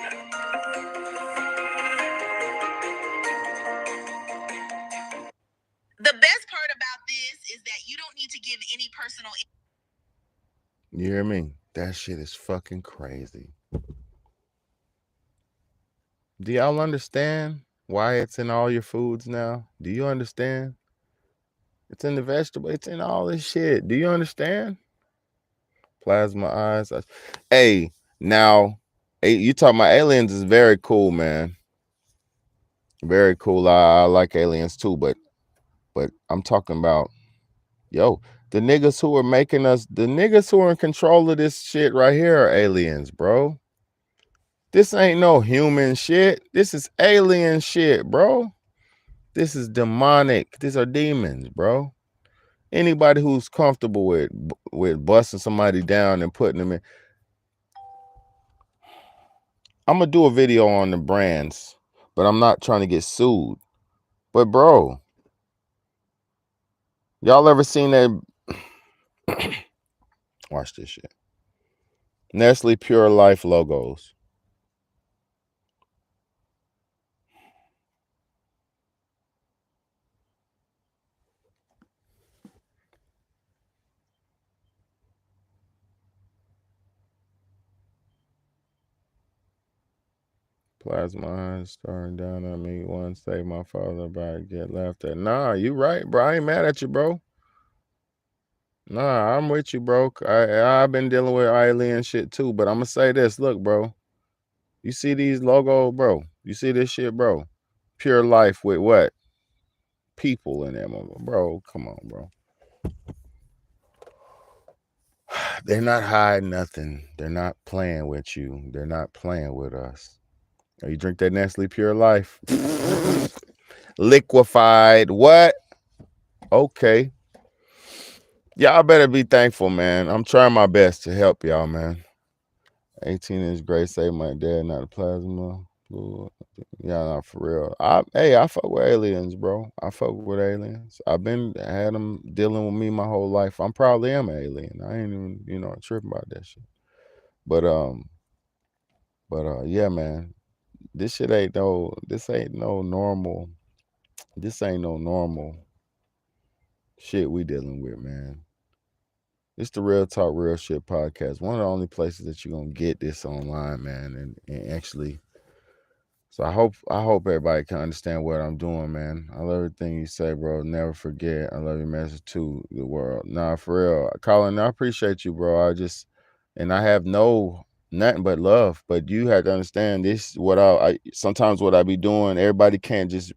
The best part about this is that you don't need to give any personal. You hear me? That shit is fucking crazy. Do y'all understand why it's in all your foods now? Do you understand? It's in the vegetable. It's in all this shit. Do you understand? Plasma eyes. Hey, now, you talking about aliens is very cool, man. Very cool. I like aliens too, but I'm talking about, yo, the niggas who are making us, the niggas who are in control of this shit right here are aliens, bro. This ain't no human shit. This is alien shit, bro. This is demonic. These are demons, bro. Anybody who's comfortable with busting somebody down and putting them in. I'm going to do a video on the brands, but I'm not trying to get sued. But, bro, y'all ever seen that? Watch this shit. Nestle Pure Life logos. Plasma eyes staring down at me. One say my father about to get laughed at. Nah, you right, bro. I ain't mad at you, bro. Nah, I'm with you, bro. I've been dealing with alien shit too, but I'm gonna say this. Look, bro. You see these logos, bro? You see this shit, bro? Pure Life with what? People in them, bro. Come on, bro. They're not hiding nothing. They're not playing with you. They're not playing with us. You drink that Nestle Pure Life. Liquefied. What? Okay. Y'all better be thankful, man. I'm trying my best to help y'all, man. 18-inch gray saved my dad, not a plasma. Yeah, not for real. I fuck with aliens, bro. I fuck with aliens. Had them dealing with me my whole life. I'm probably am an alien. I ain't even, tripping about that shit. But yeah, man. This ain't no normal This ain't no normal shit we dealing with, man. It's the Real Talk Real Shit podcast. One of the only places that you're gonna get this online, man, and actually. So I hope everybody can understand what I'm doing, man. I love everything you say, bro. Never forget. I love your message to the world. Nah, for real, Colin. I appreciate you, bro. I have nothing but love. But you have to understand this. Sometimes what I be doing, everybody can't just.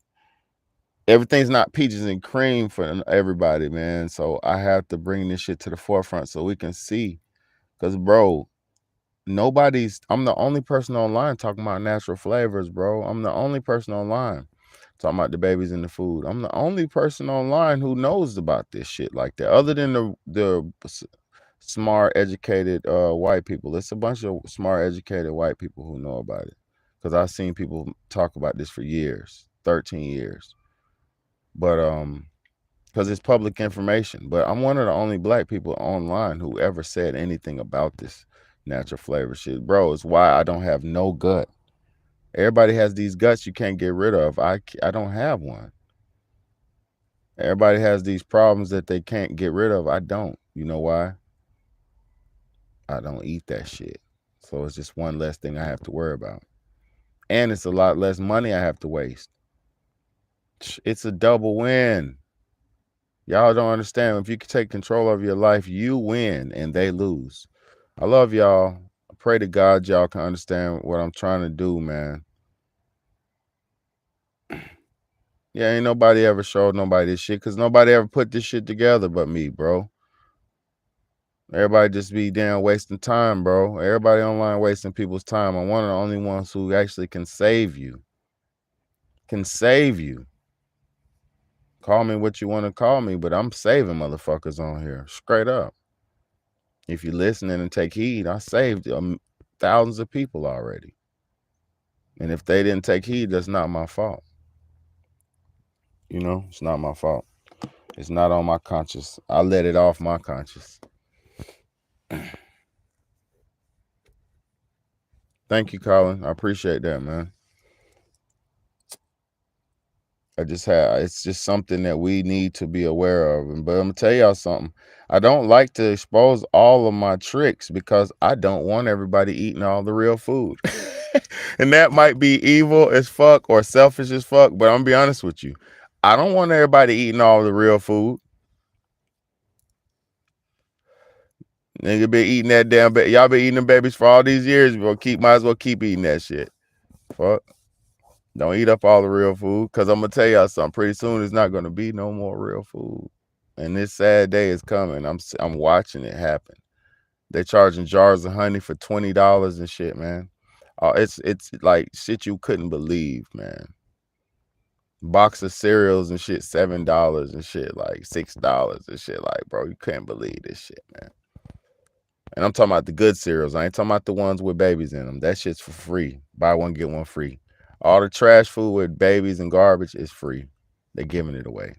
Everything's not peaches and cream for everybody, man. So I have to bring this shit to the forefront so we can see. Cause, bro, I'm the only person online talking about natural flavors, bro. I'm the only person online talking about the babies in the food. I'm the only person online who knows about this shit like that, other than the smart, educated white people. It's a bunch of smart, educated white people who know about it. Because I've seen people talk about this for years, 13 years. But because it's public information. But I'm one of the only black people online who ever said anything about this natural flavor shit. Bro, it's why I don't have no gut. Everybody has these guts you can't get rid of. I don't have one. Everybody has these problems that they can't get rid of. I don't. You know why? I don't eat that shit. So it's just one less thing I have to worry about. And it's a lot less money I have to waste. It's a double win. Y'all don't understand. If you can take control of your life, you win and they lose. I love y'all. I pray to God y'all can understand what I'm trying to do, man. Yeah, ain't nobody ever showed nobody this shit because nobody ever put this shit together but me, bro. Everybody just be damn wasting time, bro. Everybody online wasting people's time. I'm one of the only ones who actually can save you. Can save you. Call me what you want to call me, but I'm saving motherfuckers on here. Straight up. If you're listening and take heed, I saved thousands of people already. And if they didn't take heed, that's not my fault. You know, it's not my fault. It's not on my conscience. I let it off my conscience. Thank you, Colin. I appreciate that, man. It's just something that we need to be aware of. But I'm gonna tell y'all something. I don't like to expose all of my tricks because I don't want everybody eating all the real food. And that might be evil as fuck or selfish as fuck, but I'm gonna be honest with you. I don't want everybody eating all the real food. Nigga been eating that damn y'all been eating them babies for all these years. Might as well keep eating that shit. Fuck. Don't eat up all the real food, because I'm going to tell y'all something. Pretty soon, there's not going to be no more real food. And this sad day is coming. I'm watching it happen. They're charging jars of honey for $20 and shit, man. It's like shit you couldn't believe, man. Box of cereals and shit, $7 and shit, like $6 and shit. Like, bro, you can't believe this shit, man. And I'm talking about the good cereals. I ain't talking about the ones with babies in them. That shit's for free. Buy one, get one free. All the trash food with babies and garbage is free. They're giving it away.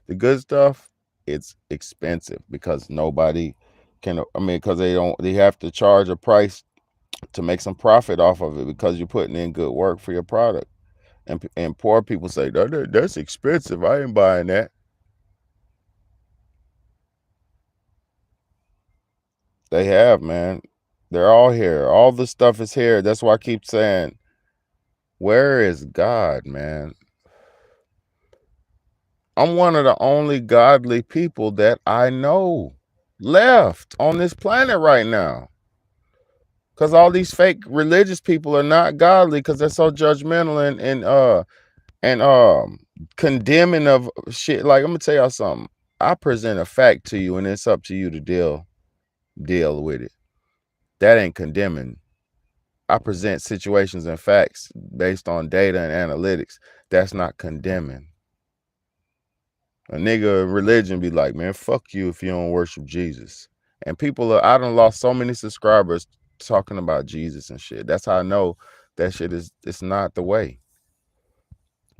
The good stuff, it's expensive because nobody can, because they have to charge a price to make some profit off of it because you're putting in good work for your product. And poor people say, that's expensive. I ain't buying that. They have, man. They're all here. All the stuff is here. That's why I keep saying, where is God, man? I'm one of the only godly people that I know left on this planet right now. Because all these fake religious people are not godly because they're so judgmental and condemning of shit. Like, I'm gonna tell y'all something. I present a fact to you and it's up to you to deal with it. That ain't condemning. I present situations and facts based on data and analytics. That's not condemning. A nigga in religion be like, man, fuck you if you don't worship Jesus. And I done lost so many subscribers talking about Jesus and shit. That's how I know that shit it's not the way.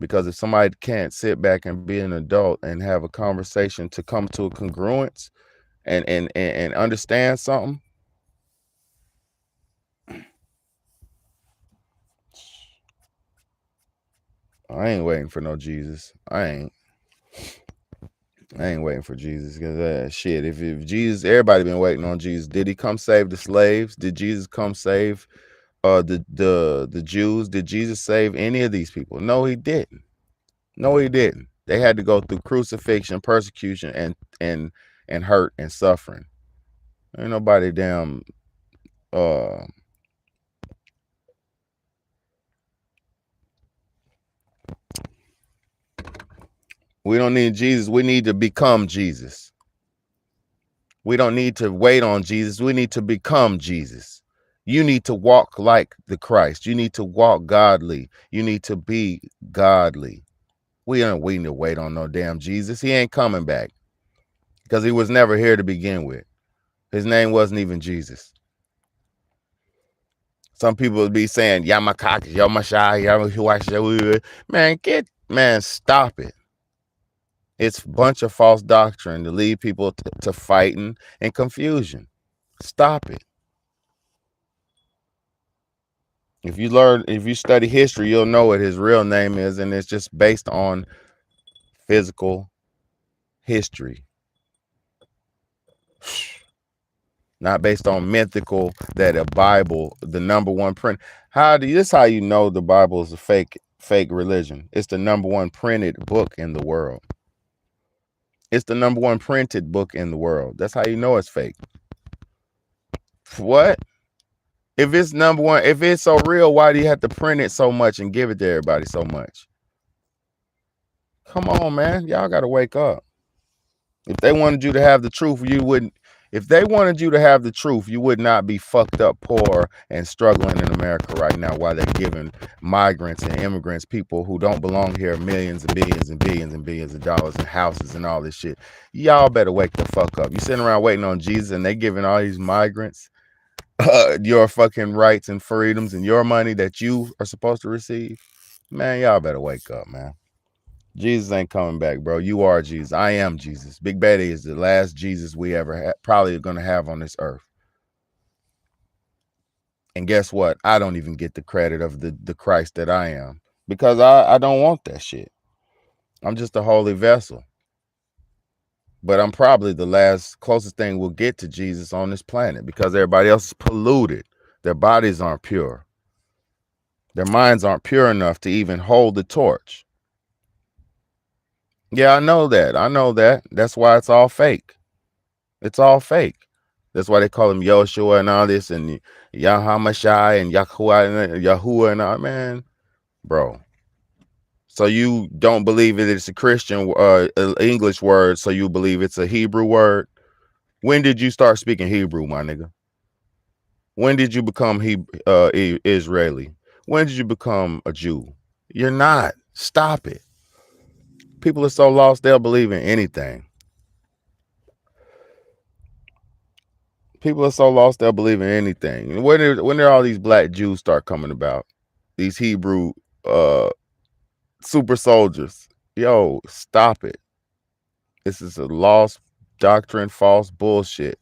Because if somebody can't sit back and be an adult and have a conversation to come to a congruence and understand something, I ain't waiting for no Jesus. I ain't waiting for Jesus. Cause shit, if Jesus, everybody been waiting on Jesus. Did he come save the slaves? Did Jesus come save the Jews? Did Jesus save any of these people? No, he didn't. No, he didn't. They had to go through crucifixion, persecution, and hurt and suffering. Ain't nobody damn we don't need Jesus. We need to become Jesus. We don't need to wait on Jesus. We need to become Jesus. You need to walk like the Christ. You need to walk godly. You need to be godly. We ain't waiting to wait on no damn Jesus. He ain't coming back because he was never here to begin with. His name wasn't even Jesus. Some people would be saying, Yamakak, Yamashai, Yamahuasha. Man, stop it. It's a bunch of false doctrine to lead people to fighting and confusion. Stop it. If you study history, you'll know what his real name is, and it's just based on physical history. Not based on mythical, that a Bible, the number one print. This how you know the Bible is a fake religion. It's the number one printed book in the world. It's the number one printed book in the world. That's how you know it's fake. What? If it's number one, if it's so real, why do you have to print it so much and give it to everybody so much? Come on, man. Y'all got to wake up. If they wanted you to have the truth, you wouldn't. If they wanted you to have the truth, you would not be fucked up, poor, and struggling in America right now while they're giving migrants and immigrants, people who don't belong here, millions and billions and billions and billions of dollars and houses and all this shit. Y'all better wake the fuck up. You sitting around waiting on Jesus and they giving all these migrants your fucking rights and freedoms and your money that you are supposed to receive. Man, y'all better wake up, man. Jesus ain't coming back, bro. You are Jesus. I am Jesus. Big Betty is the last Jesus we ever probably going to have on this earth. And guess what? I don't even get the credit of the Christ that I am, because I don't want that shit. I'm just a holy vessel. But I'm probably the closest thing we'll get to Jesus on this planet, because everybody else is polluted. Their bodies aren't pure. Their minds aren't pure enough to even hold the torch. Yeah, I know that. I know that. That's why it's all fake. It's all fake. That's why they call him Yoshua and all this, and Yahamashai and Yahuwah and all, man, bro. So you don't believe that it's a Christian English word, so you believe it's a Hebrew word? When did you start speaking Hebrew, my nigga? When did you become Israeli? When did you become a Jew? You're not. Stop it. People are so lost, they'll believe in anything. People are so lost, they'll believe in anything. When did all these black Jews start coming about? These Hebrew super soldiers. Yo, stop it. This is a lost doctrine, false bullshit.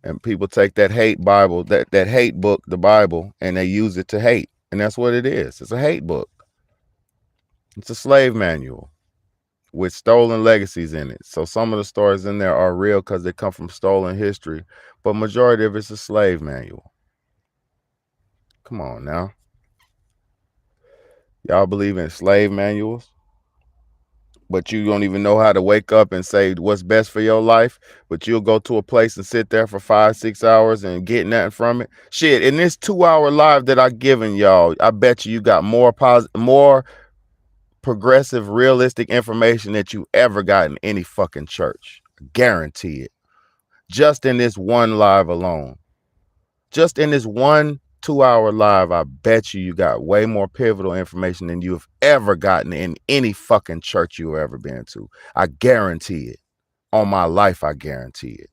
And people take that hate Bible, that hate book, the Bible, and they use it to hate. And that's what it is. It's a hate book. It's a slave manual with stolen legacies in it. So some of the stories in there are real because they come from stolen history, but majority of it's a slave manual. Come on now. Y'all believe in slave manuals, but you don't even know how to wake up and say what's best for your life, but you'll go to a place and sit there for 5-6 hours and get nothing from it. Shit, in this 2-hour live that I've given y'all, I bet you got more progressive, realistic information that you ever got in any fucking church. Guarantee it. Just in this one live alone. Just in this 1 2-hour live, I bet you got way more pivotal information than you've ever gotten in any fucking church you've ever been to. I guarantee it. On my life, I guarantee it.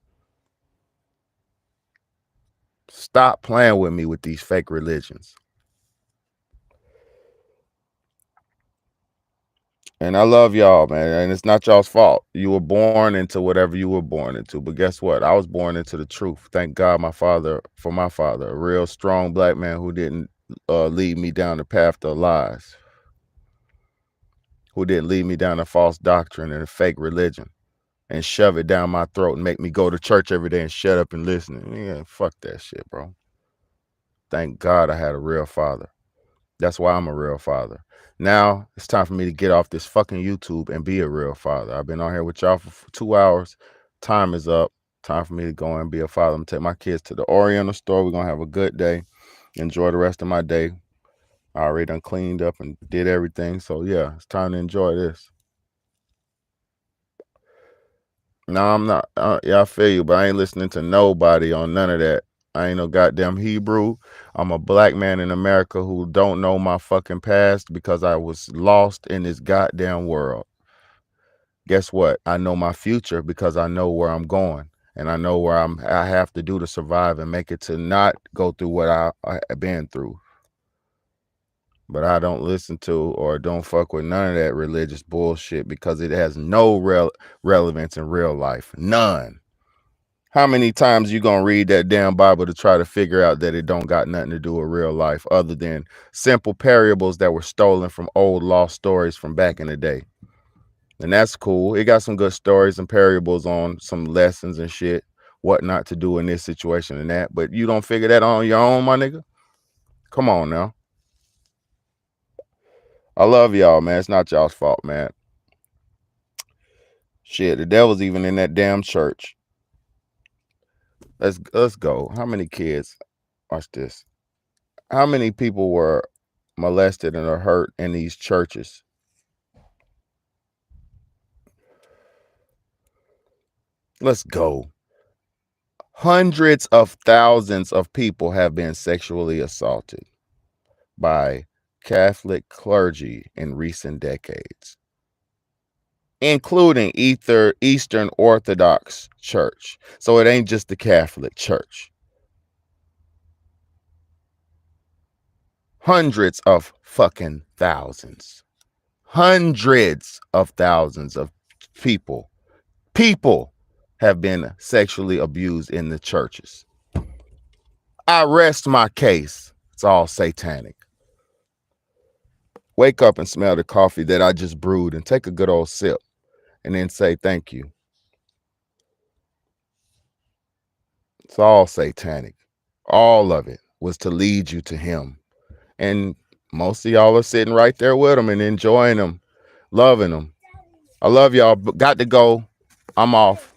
Stop playing with me with these fake religions. And I love y'all, man. And it's not y'all's fault. You were born into whatever you were born into. But guess what? I was born into the truth. Thank God my father, a real strong black man who didn't lead me down the path of lies. who didn't lead me down a false doctrine and a fake religion and shove it down my throat and make me go to church every day and shut up and listen. Yeah, fuck that shit, bro. Thank God I had a real father. That's why I'm a real father. Now it's time for me to get off this fucking YouTube and be a real father. I've been on here with y'all for 2 hours. Time is up. Time for me to go and be a father. I'm gonna take my kids to the Oriental store. We're gonna have a good day. Enjoy the rest of my day. I already done cleaned up and did everything. So yeah, it's time to enjoy this. No, I'm not. Yeah, I feel you, but I ain't listening to nobody on none of that. I ain't no goddamn Hebrew. I'm a black man in America who don't know my fucking past because I was lost in this goddamn world. Guess what? I know my future because I know where I'm going, and I know where I have to do to survive and make it to not go through what I've been through. But I don't listen to or don't fuck with none of that religious bullshit because it has no relevance in real life. None. How many times you gonna read that damn Bible to try to figure out that it don't got nothing to do with real life other than simple parables that were stolen from old lost stories from back in the day? And that's cool. It got some good stories and parables on some lessons and shit, what not to do in this situation and that. But you don't figure that on your own, my nigga? Come on now. I love y'all, man. It's not y'all's fault, man. Shit, the devil's even in that damn church. Let's go. How many kids? Watch this. How many people were molested and are hurt in these churches? Let's go. Hundreds of thousands of people have been sexually assaulted by Catholic clergy in recent decades, including Eastern Orthodox Church. So it ain't just the Catholic Church. Hundreds of fucking thousands. Hundreds of thousands of people have been sexually abused in the churches. I rest my case. It's all satanic. Wake up and smell the coffee that I just brewed and take a good old sip and then say thank you. It's all satanic. All of it was to lead you to him. And most of y'all are sitting right there with him and enjoying him, loving him. I love y'all, but got to go. I'm off.